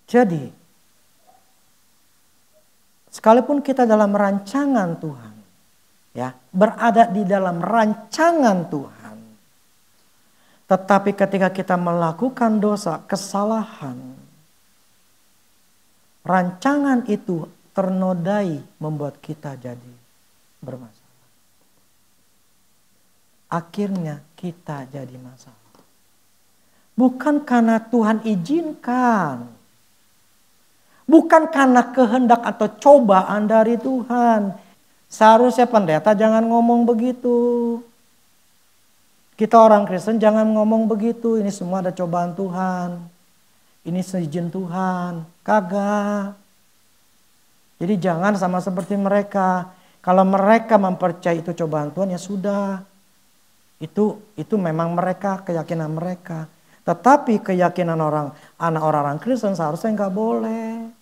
Jadi, sekalipun kita dalam rancangan Tuhan, ya, berada di dalam rancangan Tuhan, tetapi ketika kita melakukan dosa, kesalahan, rancangan itu ternodai membuat kita jadi bermasalah. Akhirnya kita jadi masalah. Bukan karena Tuhan izinkan. Bukan karena kehendak atau cobaan dari Tuhan. Seharusnya pendeta jangan ngomong begitu. Kita orang Kristen jangan ngomong begitu. Ini semua ada cobaan Tuhan. Ini seizin Tuhan. Kagak. Jadi jangan sama seperti mereka. Kalau mereka mempercayai itu cobaan Tuhan, ya sudah. Itu memang mereka, keyakinan mereka. Tetapi keyakinan anak orang Kristen seharusnya nggak boleh.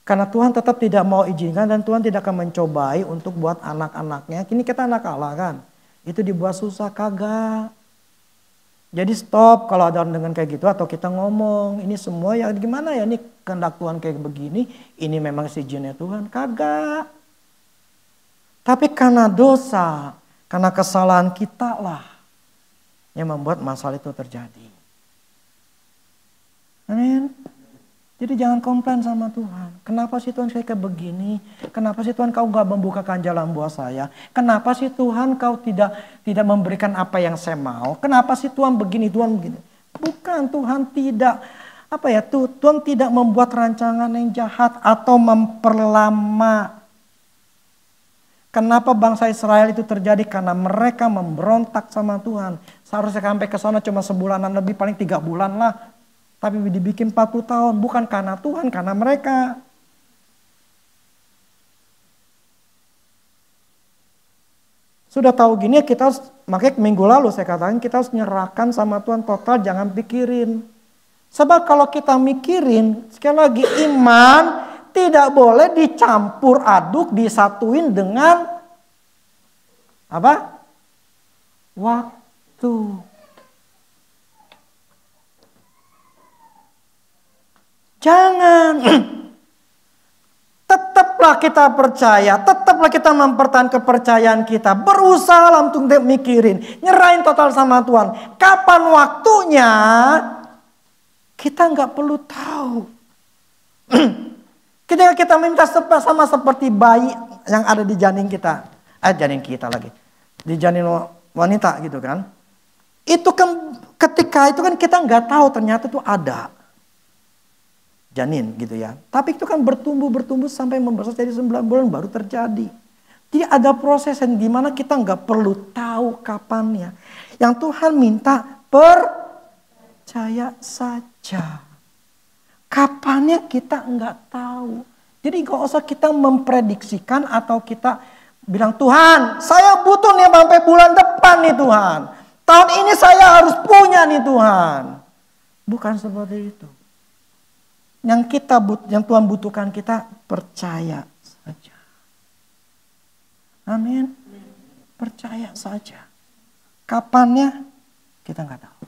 Karena Tuhan tetap tidak mau izinkan dan Tuhan tidak akan mencobai untuk buat anak-anaknya. Kini kita anak Allah kan. Itu dibuat susah, kagak. Jadi stop kalau ada orang dengan kayak gitu atau kita ngomong. Ini semua ya gimana ya, ini kehendak Tuhan kayak begini. Ini memang izinnya Tuhan, kagak. Tapi karena dosa, karena kesalahan kita lah yang membuat masalah itu terjadi. Amin. Jadi jangan komplain sama Tuhan. Kenapa sih Tuhan kayak begini? Kenapa sih Tuhan kau gak membukakan jalan buat saya? Kenapa sih Tuhan kau tidak memberikan apa yang saya mau? Kenapa sih Tuhan begini, Tuhan begini? Bukan, Tuhan tidak Tuhan tidak membuat rancangan yang jahat atau memperlama. Kenapa bangsa Israel itu terjadi? Karena mereka memberontak sama Tuhan. Seharusnya sampai ke sana cuma sebulanan lebih, paling 3 bulan lah. Tapi dibikin 40 tahun. Bukan karena Tuhan, karena mereka. Sudah tahu gini, kita harus, makanya minggu lalu saya katakan kita harus nyerahkan sama Tuhan total, jangan pikirin. Sebab kalau kita mikirin, sekali lagi iman tidak boleh dicampur aduk, disatuin dengan apa? Waktu. Jangan. Tetaplah kita percaya, tetaplah kita mempertahankan kepercayaan kita. Berusaha untuk mikirin, nyerahin total sama Tuhan. Kapan waktunya, kita nggak perlu tahu. Ketika kita minta sama seperti bayi yang ada di janin kita. Janin kita lagi. Di janin wanita gitu kan. Itu kan ketika itu kan kita nggak tahu ternyata itu ada janin gitu ya. Tapi itu kan bertumbuh sampai membesar jadi 9 bulan baru terjadi. Jadi ada proses yang dimana kita nggak perlu tahu kapannya. Yang Tuhan minta percaya saja. Kapannya kita nggak tahu. Jadi nggak usah kita memprediksikan atau kita bilang Tuhan saya butuh nih sampai bulan depan nih Tuhan. Tahun ini saya harus punya nih Tuhan. Bukan seperti itu. Yang Tuhan butuhkan kita percaya saja. Amin. Percaya saja. Kapannya kita nggak tahu.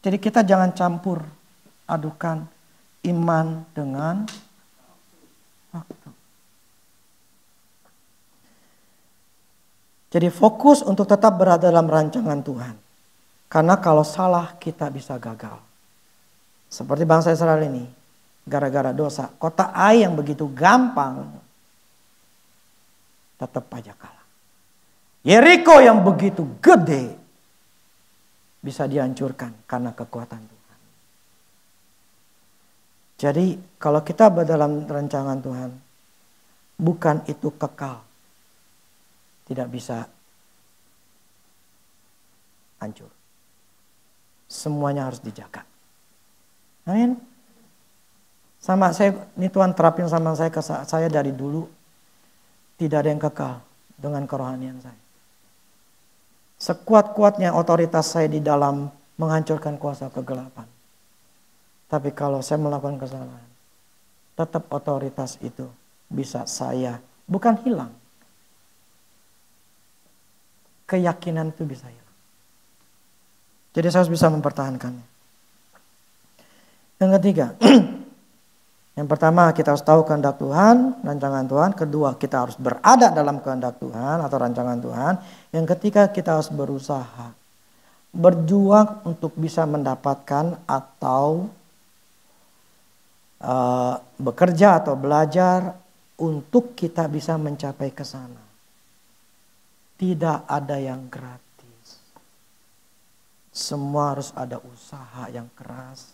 Jadi kita jangan campur adukan iman dengan waktu. Jadi fokus untuk tetap berada dalam rancangan Tuhan. Karena kalau salah kita bisa gagal. Seperti bangsa Israel ini. Gara-gara dosa. Kota Ai yang begitu gampang. Tetap aja kalah. Yeriko yang begitu gede. Bisa dihancurkan karena kekuatan Tuhan. Jadi kalau kita dalam rancangan Tuhan. Bukan itu kekal. Tidak bisa hancur. Semuanya harus dijaga. Amin. Sama saya, ini Tuhan terapin sama saya dari dulu. Tidak ada yang kekal dengan kerohanian saya. Sekuat-kuatnya otoritas saya di dalam menghancurkan kuasa kegelapan. Tapi kalau saya melakukan kesalahan, tetap otoritas itu bisa saya, bukan hilang. Keyakinan itu bisa hilang. Jadi saya harus bisa mempertahankannya. Yang ketiga, yang pertama kita harus tahu kehendak Tuhan, rancangan Tuhan. Kedua, kita harus berada dalam kehendak Tuhan atau rancangan Tuhan. Yang ketiga, kita harus berusaha. Berjuang untuk bisa mendapatkan atau bekerja atau belajar untuk kita bisa mencapai ke sana. Tidak ada yang gratis. Semua harus ada usaha yang keras.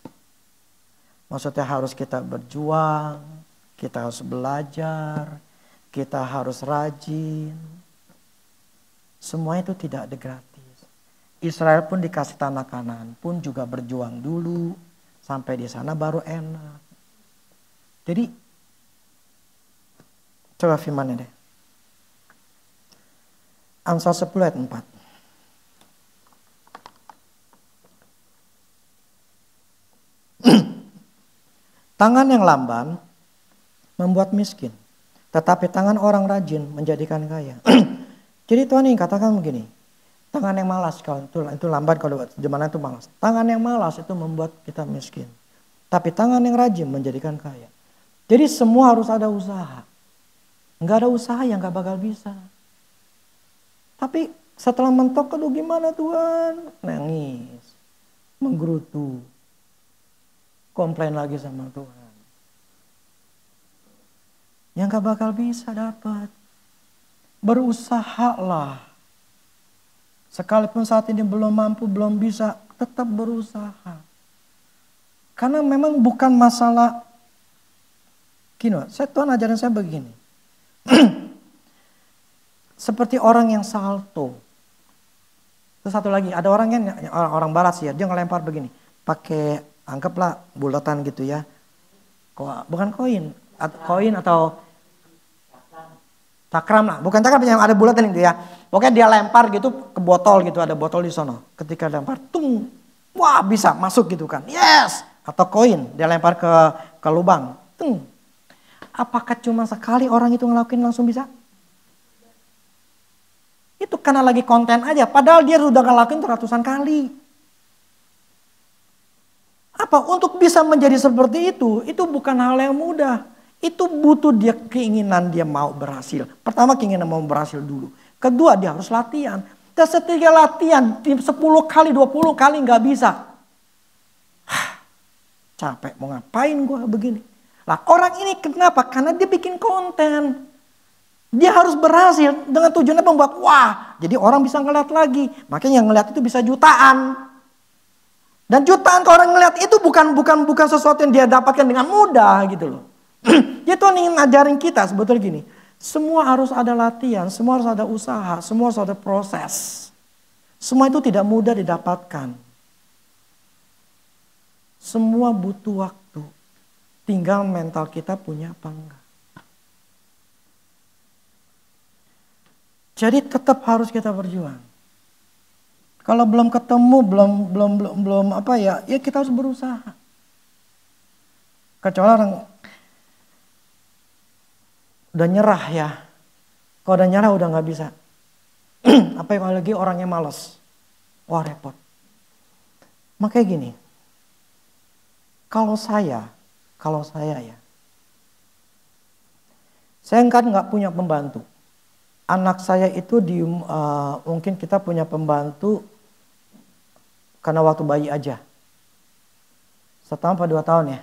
Maksudnya harus kita berjuang, kita harus belajar, kita harus rajin. Semua itu tidak ada gratis. Israel pun dikasih tanah Kanaan pun juga berjuang dulu. Sampai di sana baru enak. Jadi, coba firmannya deh. Amsal 10 ayat 4. Tangan yang lamban membuat miskin, tetapi tangan orang rajin menjadikan kaya. Jadi Tuhan ingin katakan begini, tangan yang malas kalau itu lamban, kalau zaman itu malas. Tangan yang malas itu membuat kita miskin, tapi tangan yang rajin menjadikan kaya. Jadi semua harus ada usaha. Enggak ada usaha yang enggak bakal bisa. Tapi setelah mentok, aduh gimana Tuhan? Nangis, menggerutu. Komplain lagi sama Tuhan. Yang gak bakal bisa dapat. Berusahalah. Sekalipun saat ini belum mampu, belum bisa, tetap berusaha. Karena memang bukan masalah. Gini, Tuhan ajarin saya begini. Seperti orang yang salto. Terus satu lagi, ada orang barat sih ya, dia ngelempar begini. Pakai anggaplah bulatan gitu ya. Bukan koin atau cakram lah. Bukan cakram yang ada bulatan itu ya. Pokoknya dia lempar gitu ke botol gitu. Ada botol di sono. Ketika lempar, tung. Wah bisa masuk gitu kan. Yes. Atau koin. Dia lempar ke lubang. Tung. Apakah cuma sekali orang itu ngelakuin langsung bisa? Itu karena lagi konten aja. Padahal dia sudah ngelakuin ratusan kali. Apa? Untuk bisa menjadi seperti itu bukan hal yang mudah. Itu butuh dia keinginan dia mau berhasil. Pertama keinginan mau berhasil dulu. Kedua dia harus latihan. Dan setelah latihan 10 kali, 20 kali gak bisa. Capek mau ngapain gue begini. Lah orang ini kenapa? Karena dia bikin konten. Dia harus berhasil dengan tujuannya membuat wah. Jadi orang bisa ngeliat lagi. Makanya yang ngeliat itu bisa jutaan. Dan jutaan kalau orang ngeliat itu bukan sesuatu yang dia dapatkan dengan mudah gitu loh. Dia Tuhan ingin ngajarin kita sebetulnya gini. Semua harus ada latihan, semua harus ada usaha, semua harus ada proses. Semua itu tidak mudah didapatkan. Semua butuh waktu. Tinggal mental kita punya apa enggak. Jadi tetap harus kita berjuang. Kalau belum ketemu, belum apa ya kita harus berusaha. Kecuali orang udah nyerah ya. Kalau udah nyerah udah nggak bisa. Apa yang lagi orangnya malas. Wah repot. Makanya gini. Kalau saya ya. Saya kan nggak punya pembantu. Anak saya itu mungkin kita punya pembantu karena waktu bayi aja. 1 tahun atau 2 tahun ya.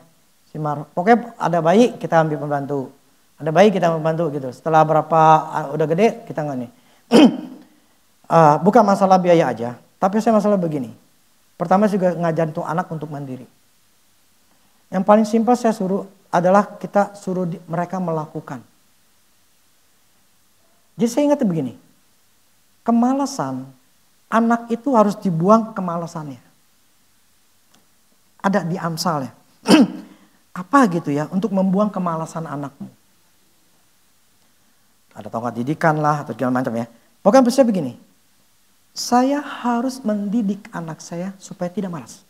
Si pokoknya ada bayi kita ambil pembantu. Ada bayi kita membantu gitu. Setelah berapa udah gede kita nggak nih. Bukan masalah biaya aja. Tapi saya masalah begini. Pertama juga ngajarin tuh anak untuk mandiri. Yang paling simpel saya suruh adalah kita suruh mereka melakukan. Jadi saya ingat begini. Kemalasan, anak itu harus dibuang kemalasannya. Ada di Amsal ya. Apa gitu ya untuk membuang kemalasan anakmu. Ada tongkat didikan lah atau segala macam ya. Pokoknya bisa begini. Saya harus mendidik anak saya supaya tidak malas.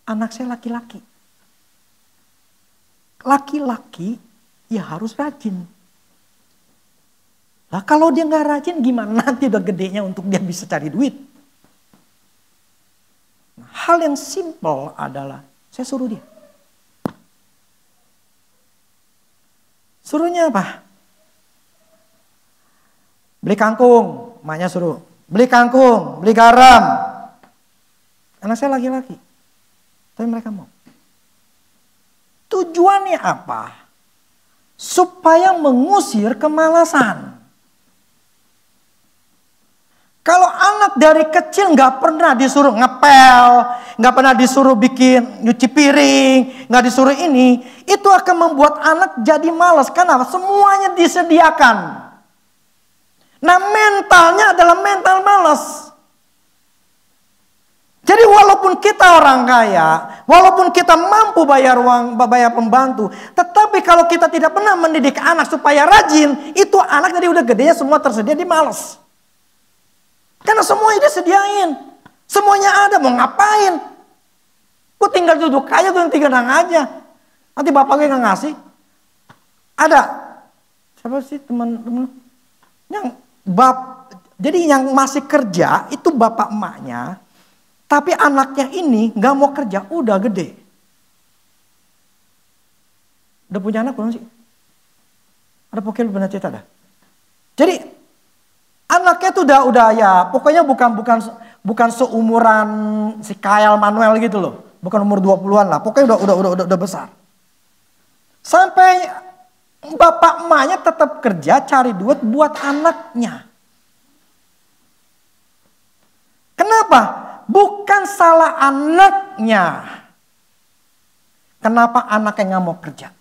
Anak saya laki-laki. Laki-laki ya harus rajin. Nah kalau dia nggak rajin gimana nanti udah gedenya untuk dia bisa cari duit. Hal yang simpel adalah saya suruh dia. Suruhnya apa? Beli kangkung, emaknya suruh. Beli kangkung, beli garam. Anak saya laki-laki. Tapi mereka mau. Tujuannya apa? Supaya mengusir kemalasan. Kalau anak dari kecil nggak pernah disuruh ngepel, nggak pernah disuruh bikin nyuci piring, nggak disuruh ini, itu akan membuat anak jadi malas. Kenapa? Semuanya disediakan. Nah mentalnya adalah mental malas. Jadi walaupun kita orang kaya, walaupun kita mampu bayar uang, bayar pembantu, tetapi kalau kita tidak pernah mendidik anak supaya rajin, itu anak jadi udah gedenya semua tersedia di malas. Karena semuanya disediain. Semuanya ada, mau ngapain? Gue tinggal duduk aja, gue tinggal aja. Nanti bapak gue nggak ngasih. Ada. Siapa sih teman-teman? Jadi yang masih kerja itu bapak emaknya. Tapi anaknya ini nggak mau kerja, udah gede. Udah punya anak belum sih? Ada pokoknya lu pernah cerita dah. Jadi anaknya tuh udah ya, pokoknya bukan seumuran si Kyle Manuel gitu loh. Bukan umur 20-an lah, pokoknya udah besar. Sampai bapak emaknya tetap kerja cari duit buat anaknya. Kenapa? Bukan salah anaknya. Kenapa anaknya nggak mau kerja?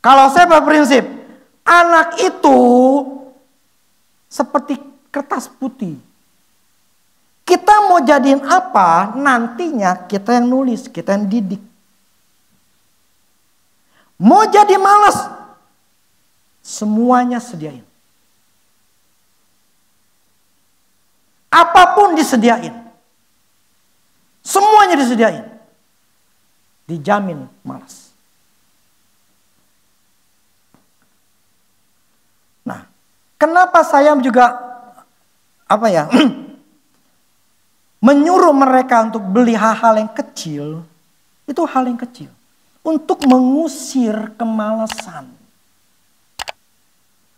Kalau saya berprinsip, anak itu seperti kertas putih. Kita mau jadiin apa, nantinya kita yang nulis, kita yang didik. Mau jadi malas, semuanya sediain. Apapun disediain. Semuanya disediain. Dijamin malas. Nah, kenapa saya juga menyuruh mereka untuk beli hal-hal yang kecil, itu hal yang kecil. Untuk mengusir kemalasan.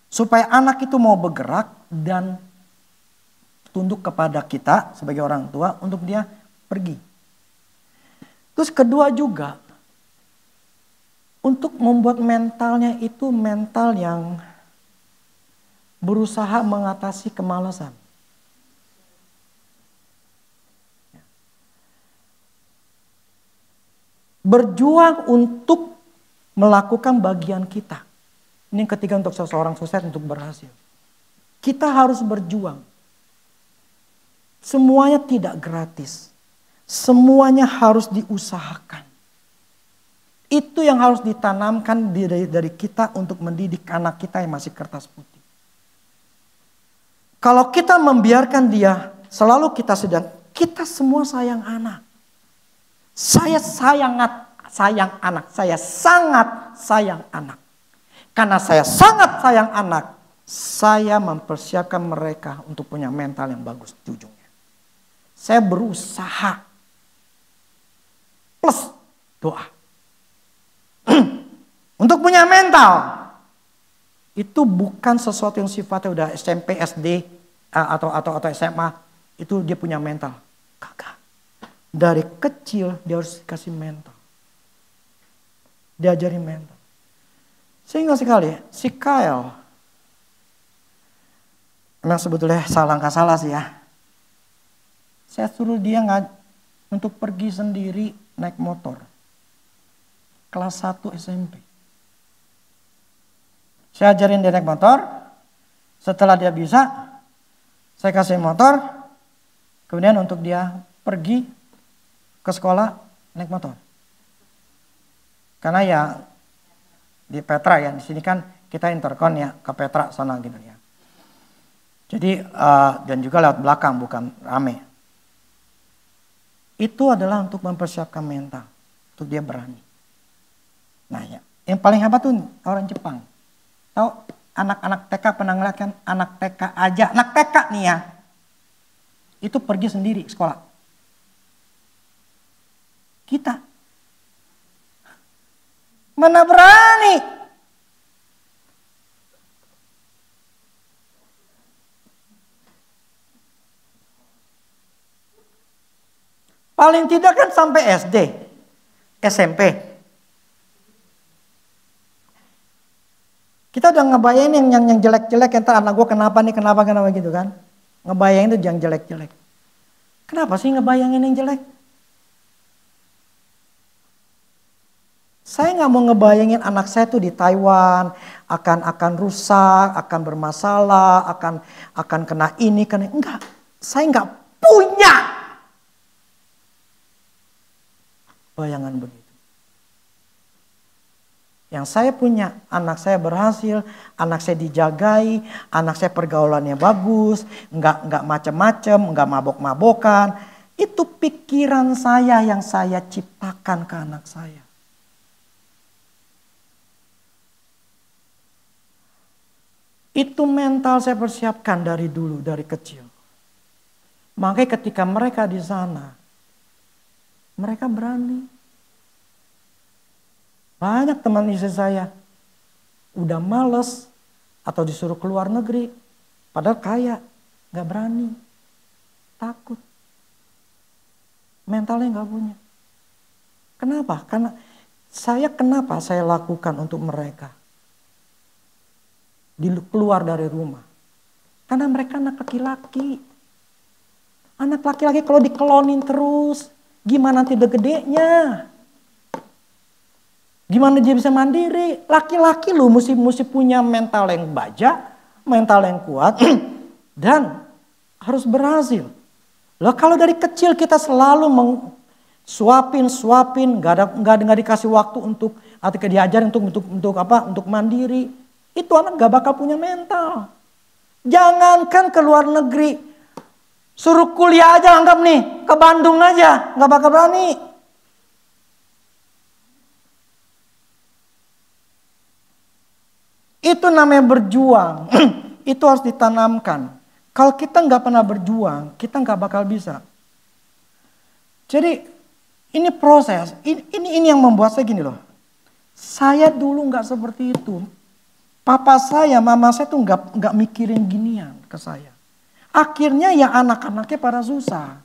Supaya anak itu mau bergerak dan tunduk kepada kita sebagai orang tua untuk dia pergi. Terus kedua juga, untuk membuat mentalnya itu mental yang berusaha mengatasi kemalasan. Berjuang untuk melakukan bagian kita. Ini ketiga untuk seseorang sukses untuk berhasil. Kita harus berjuang. Semuanya tidak gratis. Semuanya harus diusahakan. Itu yang harus ditanamkan dari kita untuk mendidik anak kita yang masih kertas putih. Kalau kita membiarkan dia, selalu kita sedang Kita semua sayang anak. Saya sayang anak. Saya sangat sayang anak. Karena saya sangat sayang anak, saya mempersiapkan mereka untuk punya mental yang bagus di ujungnya. Saya berusaha plus doa. Untuk punya mental. Itu bukan sesuatu yang sifatnya udah SMP, SD, atau SMA. Itu dia punya mental. Kagak. Dari kecil dia harus dikasih mental. Diajari mental. Sehingga sekali si Kyle. Memang sebetulnya salah nggak salah sih ya. Saya suruh dia untuk pergi sendiri naik motor. Kelas 1 SMP. Saya ajarin dia naik motor. Setelah dia bisa, saya kasih motor. Kemudian untuk dia pergi ke sekolah naik motor. Karena ya di Petra ya, di sini kan kita interkon ya ke Petra sana gitu ya. Jadi dan juga lewat belakang bukan rame. Itu adalah untuk mempersiapkan mental, untuk dia berani. Nah ya, yang paling hebat tuh orang Jepang. Tahu anak-anak TK pernah ngeliat kan, anak TK aja, anak TK nih ya, itu pergi sendiri sekolah. Kita mana berani? Paling tidak kan sampai SD, SMP. Kita udah ngebayangin yang jelek-jelek, entar anak gue kenapa gitu kan. Ngebayangin itu yang jelek-jelek. Kenapa sih ngebayangin yang jelek? Saya nggak mau ngebayangin anak saya tuh di Taiwan akan rusak, akan bermasalah, akan kena ini, kena enggak. Saya nggak punya bayangan begitu. Yang saya punya, anak saya berhasil, anak saya dijagai, anak saya pergaulannya bagus, nggak macem-macem, nggak mabok-mabokan. Itu pikiran saya yang saya ciptakan ke anak saya. Itu mental saya persiapkan dari dulu, dari kecil. Makanya ketika mereka di sana, mereka berani. Banyak teman istri saya udah males atau disuruh keluar negeri, padahal kaya, nggak berani, takut, mentalnya nggak punya. Kenapa? Kenapa saya lakukan untuk mereka? Keluar dari rumah. Karena mereka anak laki-laki. Anak laki-laki kalau dikelonin terus, gimana nanti udah gedenya? Gimana dia bisa mandiri? Laki-laki lu mesti punya mental yang baja, mental yang kuat, dan harus berhasil. Loh kalau dari kecil kita selalu suapin, nggak dikasih waktu untuk atau diajarin untuk mandiri, itu anak gak bakal punya mental. Jangankan ke luar negeri, suruh kuliah aja anggap nih, ke Bandung aja, gak bakal berani. Itu namanya berjuang. Itu harus ditanamkan. Kalau kita nggak pernah berjuang, kita nggak bakal bisa. Jadi ini proses. Ini yang membuat saya gini loh. Saya dulu nggak seperti itu. Papa saya, mama saya tuh nggak mikirin ginian ke saya. Akhirnya ya anak-anaknya pada susah.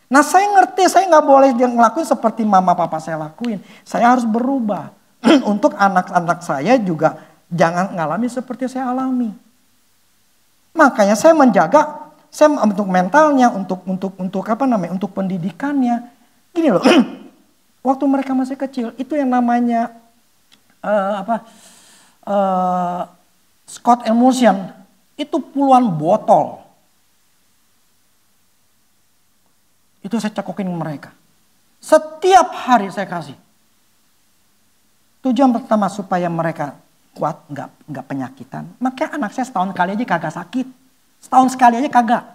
Nah saya ngerti, saya nggak boleh dia ngelakuin seperti mama papa saya lakuin. Saya harus berubah. Untuk anak-anak saya juga jangan ngalami seperti saya alami. Makanya saya menjaga, untuk mentalnya, untuk pendidikannya. Gini loh, waktu mereka masih kecil itu yang namanya Scott Emulsion itu puluhan botol. Itu saya cekokin ke mereka. Setiap hari saya kasih. Tujuan pertama supaya mereka kuat, nggak penyakitan. Makanya anak saya setahun sekali aja kagak sakit. Setahun sekali aja kagak.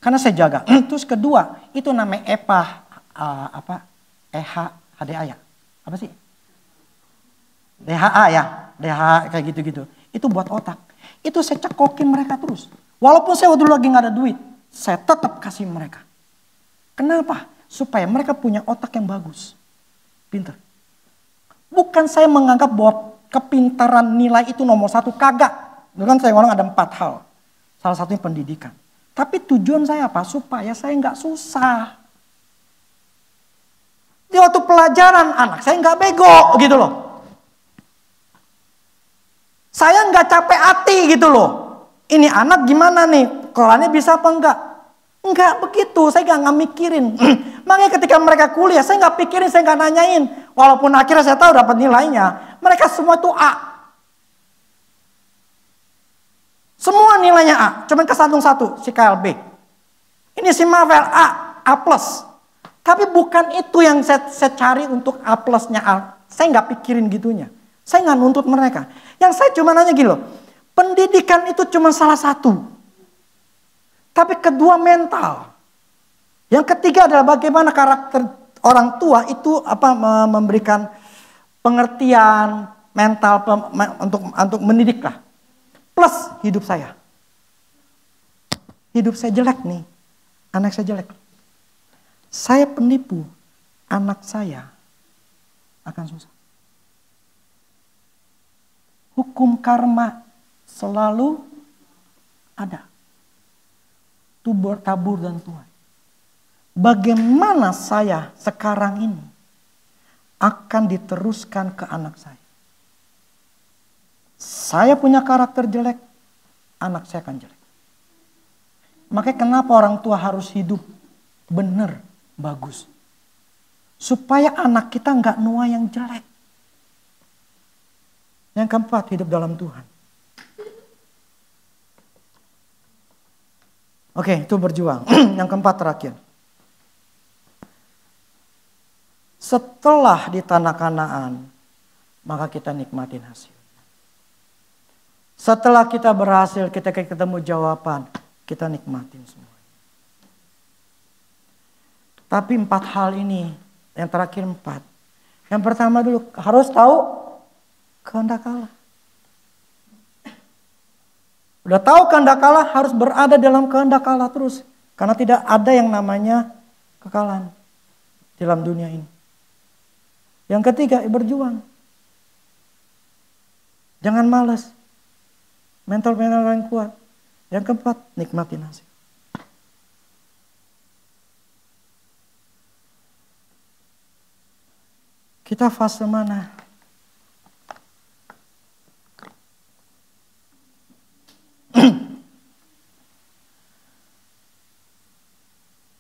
Karena saya jaga. Terus kedua, itu namanya HDA ya. Apa sih? DHA ya. DHA kayak gitu-gitu. Itu buat otak. Itu saya cekokin mereka terus. Walaupun saya dulu lagi gak ada duit, saya tetap kasih mereka. Kenapa? Supaya mereka punya otak yang bagus. Pintar. Bukan saya menganggap bahwa kepintaran nilai itu nomor satu, kagak. Dulu kan saya ngomong ada 4 hal. Salah satunya pendidikan. Tapi tujuan saya apa? Supaya saya nggak susah. Di waktu pelajaran anak saya nggak bego gitu loh. Saya nggak capek hati gitu loh. Ini anak gimana nih? Korannya bisa apa enggak? Enggak begitu, saya nggak mikirin. Makanya ketika mereka kuliah, saya nggak pikirin, saya nggak nanyain. Walaupun akhirnya saya tahu dapat nilainya, mereka semua itu A. Semua nilainya A, cuman kesantung satu, si KLB. Ini si Mavel A plus. Tapi bukan itu yang saya cari untuk A plusnya A. Saya nggak pikirin gitunya. Saya nggak nuntut mereka. Yang saya cuma nanya gini loh, pendidikan itu cuma salah satu. Tapi kedua mental. Yang ketiga adalah bagaimana karakter orang tua itu memberikan pengertian mental untuk mendidik lah. Plus hidup saya. Hidup saya jelek nih. Anak saya jelek. Saya penipu. Anak saya akan susah. Hukum karma selalu ada. Tabur dan tuai. Bagaimana saya sekarang ini akan diteruskan ke anak saya. Saya punya karakter jelek, anak saya akan jelek. Makanya kenapa orang tua harus hidup benar, bagus. Supaya anak kita nggak nua yang jelek. Yang keempat, hidup dalam Tuhan. Oke, itu berjuang. Yang keempat terakhir. Setelah di tanah Kanaan, maka kita nikmatin hasil. Setelah kita berhasil, kita ketemu jawaban, kita nikmatin semua. Tapi 4 hal ini, yang terakhir 4. Yang pertama dulu, harus tahu kehendak Allah. Udah tahu kehendak Allah, harus berada dalam kehendak Allah terus. Karena tidak ada yang namanya kekalahan dalam dunia ini. Yang ketiga, berjuang. Jangan malas. Mental yang kuat. Yang keempat, nikmatin hasil. Kita fase mana?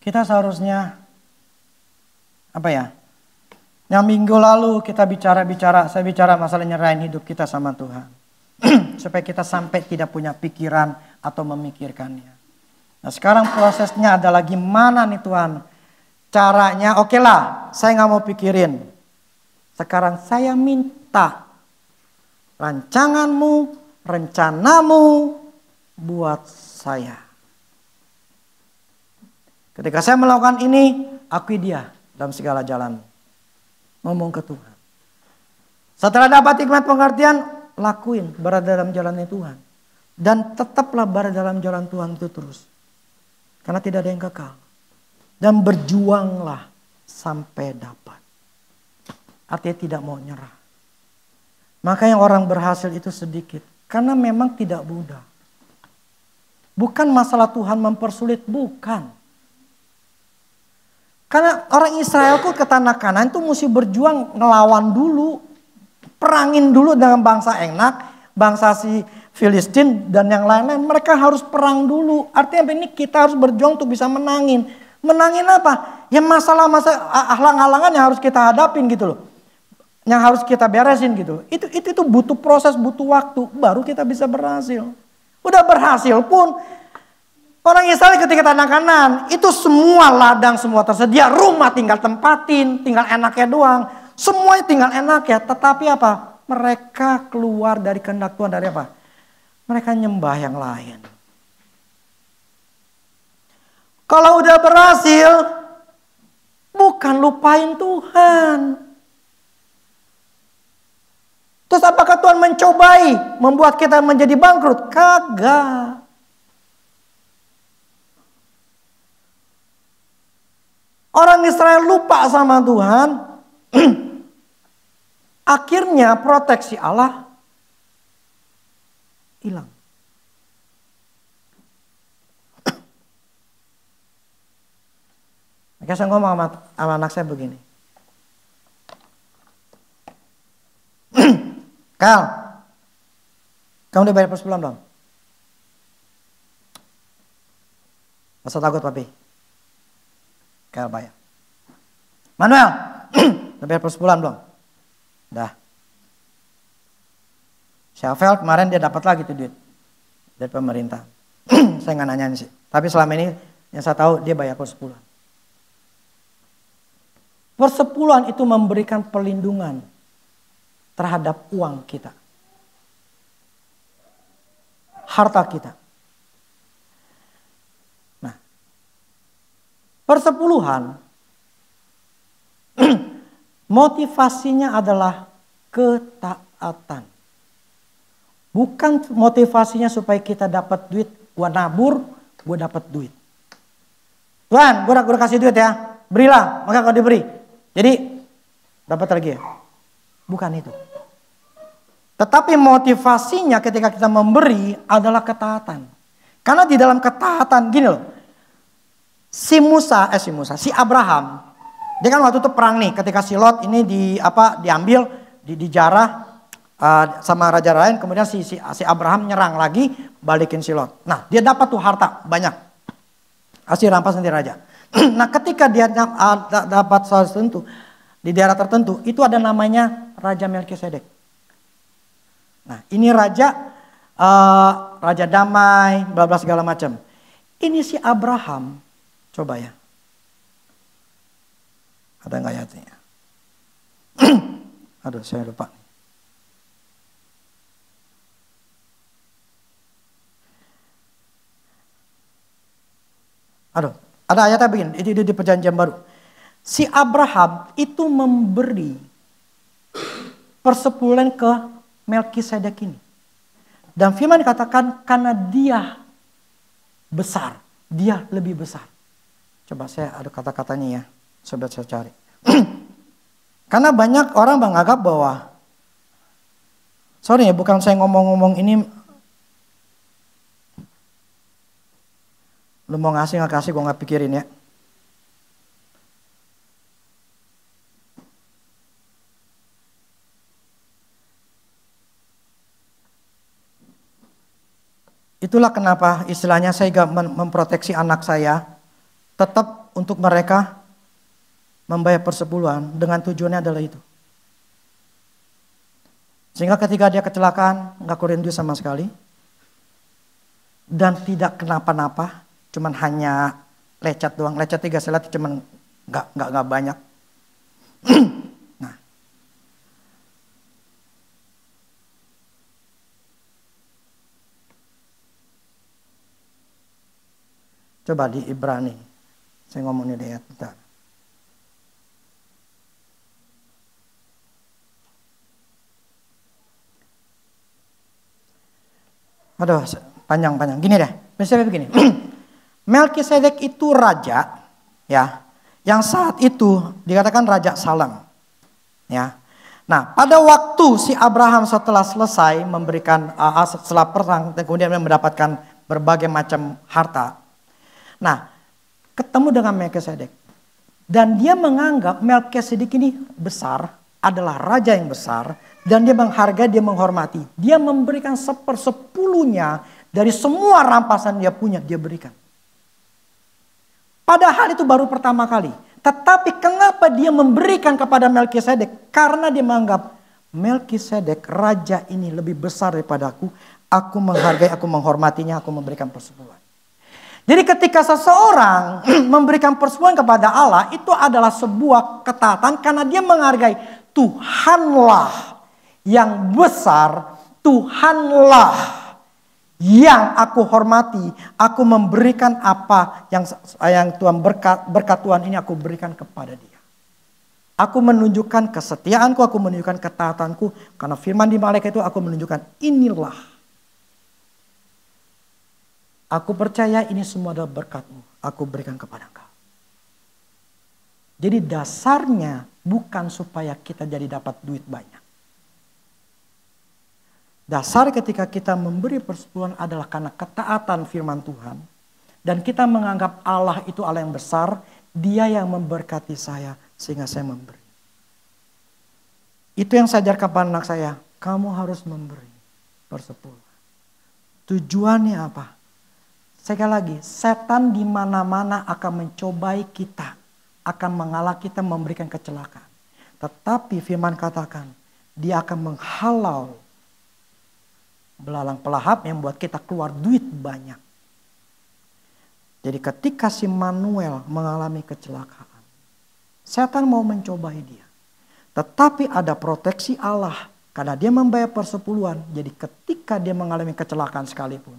Kita seharusnya Yang minggu lalu kita saya bicara masalah nyerahin hidup kita sama Tuhan. Supaya kita sampai tidak punya pikiran atau memikirkannya. Nah sekarang prosesnya adalah gimana nih Tuhan? Caranya oke lah, saya nggak mau pikirin. Sekarang saya minta rancanganmu, rencanamu buat saya. Ketika saya melakukan ini, akui dia dalam segala jalan. Ngomong ke Tuhan. Setelah dapat hikmat pengertian, lakuin, berada dalam jalannya Tuhan. Dan tetaplah berada dalam jalan Tuhan itu terus. Karena tidak ada yang kekal. Dan berjuanglah sampai dapat. Artinya tidak mau nyerah. Makanya orang berhasil itu sedikit. Karena memang tidak mudah. Bukan masalah Tuhan mempersulit, bukan. Karena orang Israel ke tanah Kanaan itu mesti berjuang ngelawan dulu. Perangin dulu dengan bangsa Enak, bangsa si Filistin dan yang lain-lain. Mereka harus perang dulu. Artinya ini kita harus berjuang untuk bisa menangin. Menangin apa? Ya masalah-masalah halang-halangan yang harus kita hadapin gitu loh. Yang harus kita beresin gitu. Itu butuh proses, butuh waktu. Baru kita bisa berhasil. Udah berhasil pun. Orang Israel ketika tanah Kanaan itu semua ladang semua tersedia, rumah tinggal tempatin, tinggal enaknya doang, semuanya tinggal enaknya. Tetapi apa? Mereka keluar dari kehendak Tuhan dari apa? Mereka nyembah yang lain. Kalau udah berhasil, bukan lupain Tuhan. Terus apakah Tuhan mencobai membuat kita menjadi bangkrut? Kagak. Orang Israel lupa sama Tuhan. Akhirnya proteksi Allah hilang. Makanya saya ngomong sama anak saya begini. Kal, kamu udah bayar persebulan belum? Masa takut papi? Kal bayar. Manuel, udah bayar persebulan belum? Udah. Syafel kemarin dia dapat lagi tuh duit dari pemerintah. Saya nggak nanyain sih. Tapi selama ini yang saya tahu dia bayar persepuluhan. Persepuluhan itu memberikan perlindungan terhadap uang kita. Harta kita. Nah, persepuluhan motivasinya adalah ketaatan. Bukan motivasinya supaya kita dapat duit, gua nabur, gua dapat duit. Tuhan, gua kasih duit ya, berilah, maka kau diberi. Jadi dapat lagi ya? Bukan itu. Tetapi motivasinya ketika kita memberi adalah ketaatan. Karena di dalam ketaatan gini loh. Si Abraham, dia kan waktu itu perang nih, ketika si Lot ini diambil, dijarah sama raja lain, kemudian si Abraham nyerang lagi, balikin si Lot. Nah, dia dapat tuh harta banyak. Hasil rampas nanti raja. Nah, ketika dia dapat soal tertentu di daerah tertentu, itu ada namanya Raja Melkisedek. Nah, ini raja damai, bla bla segala macam. Ini si Abraham, coba ya. Ada nggak ayatnya? Aduh, saya lupa. Aduh, ada ayatnya begini, itu di perjanjian baru. Si Abraham itu memberi persepuluhan ke Melkisedek ini. Dan firman dikatakan karena dia besar, dia lebih besar. Coba saya ada kata-katanya ya, sobat saya cari. Karena banyak orang menganggap bahwa, sorry ya, bukan saya ngomong-ngomong ini, lu mau ngasih nggak kasih, gue nggak pikirin ya. Itulah kenapa istilahnya saya memproteksi anak saya, tetap untuk mereka membayar persepuluhan, dengan tujuannya adalah itu. Sehingga ketika dia kecelakaan, nggak keluarin duit sama sekali, dan tidak kenapa-napa, cuman hanya lecet doang, lecet 3 selat, cuman nggak banyak. Nah, coba di Ibrani, saya ngomongnya deh ya, bentar. Aduh, panjang-panjang. Gini deh, misalnya begini. Melkisedek itu raja, ya, yang saat itu dikatakan Raja Salem, ya. Nah, pada waktu si Abraham setelah selesai memberikan setelah perang dan kemudian mendapatkan berbagai macam harta, nah, ketemu dengan Melkisedek dan dia menganggap Melkisedek ini besar, adalah raja yang besar, dan dia menghargai, dia menghormati, dia memberikan 1/10 dari semua rampasan dia punya, dia berikan. Padahal itu baru pertama kali. Tetapi kenapa dia memberikan kepada Melkisedek? Karena dia menganggap Melkisedek raja ini lebih besar daripada aku. Aku menghargai, aku menghormatinya, aku memberikan persepuluhan. Jadi ketika seseorang memberikan persepuluhan kepada Allah, itu adalah sebuah ketaatan karena dia menghargai Tuhanlah yang besar, Tuhanlah yang aku hormati, aku memberikan apa yang Tuhan berkat Tuhan ini aku berikan kepada dia. Aku menunjukkan kesetiaanku, aku menunjukkan ketaatanku. Karena firman di malaikat itu aku menunjukkan inilah. Aku percaya ini semua adalah berkat-Mu. Aku berikan kepada Engkau. Jadi dasarnya bukan supaya kita jadi dapat duit banyak. Dasar ketika kita memberi persepuluhan adalah karena ketaatan firman Tuhan. Dan kita menganggap Allah itu Allah yang besar. Dia yang memberkati saya sehingga saya memberi. Itu yang saya ajarkan kepada anak saya. Kamu harus memberi persepuluhan. Tujuannya apa? Sekali lagi, setan di mana-mana akan mencobai kita. Akan mengalah kita memberikan kecelakaan. Tetapi firman katakan, dia akan menghalau belalang pelahap yang membuat kita keluar duit banyak. Jadi ketika si Manuel mengalami kecelakaan, setan mau mencobai dia. Tetapi ada proteksi Allah karena dia membayar persepuluhan. Jadi ketika dia mengalami kecelakaan sekalipun,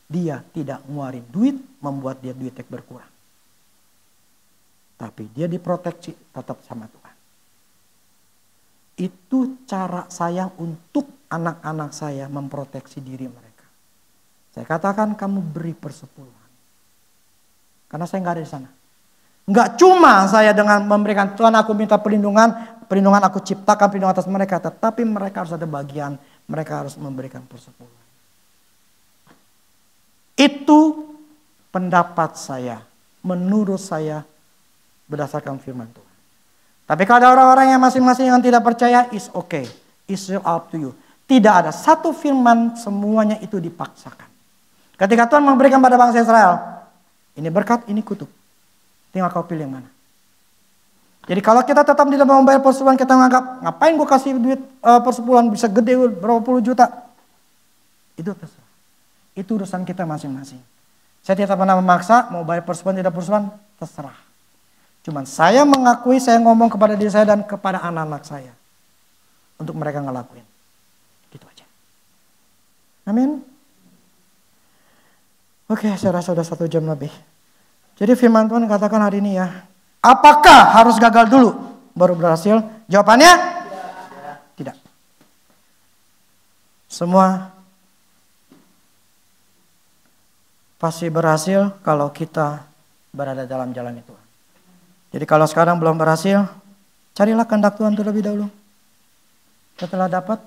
dia tidak ngeluarin duit membuat dia duitnya berkurang. Tapi dia diproteksi tetap sama Tuhan. Itu cara saya untuk anak-anak saya memproteksi diri mereka. Saya katakan kamu beri persepuluhan. Karena saya nggak ada di sana. Nggak cuma saya dengan memberikan Tuhan aku minta perlindungan aku ciptakan perlindungan atas mereka. Tetapi mereka harus ada bagian, mereka harus memberikan persepuluhan. Itu pendapat saya, menurut saya berdasarkan firman Tuhan. Tapi kalau ada orang-orang yang masing-masing yang tidak percaya, is okay, it's up to you. Tidak ada satu firman semuanya itu dipaksakan. Ketika Tuhan memberikan pada bangsa Israel, ini berkat, ini kutuk. Tinggal kau pilih yang mana. Jadi kalau kita tetap tidak mau membayar persepuluhan, kita menganggap, ngapain gue kasih duit persepuluhan bisa gede berapa puluh juta. Itu terserah. Itu urusan kita masing-masing. Saya tidak pernah memaksa, mau bayar persepuluhan tidak persepuluhan, terserah. Cuman saya mengakui, saya ngomong kepada diri saya dan kepada anak-anak saya. Untuk mereka ngelakuin. Gitu aja. Amin. Oke, saya rasa sudah 1 jam lebih. Jadi firman Tuhan katakan hari ini ya. Apakah harus gagal dulu baru berhasil? Jawabannya? Tidak. Semua pasti berhasil kalau kita berada dalam jalan itu. Jadi kalau sekarang belum berhasil, carilah kehendak Tuhan terlebih dahulu. Setelah dapat,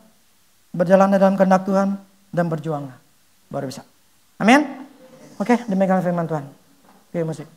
berjalan dalam kehendak Tuhan dan berjuanglah. Baru bisa. Amin? Oke, demikian firman Tuhan. Oke, musik.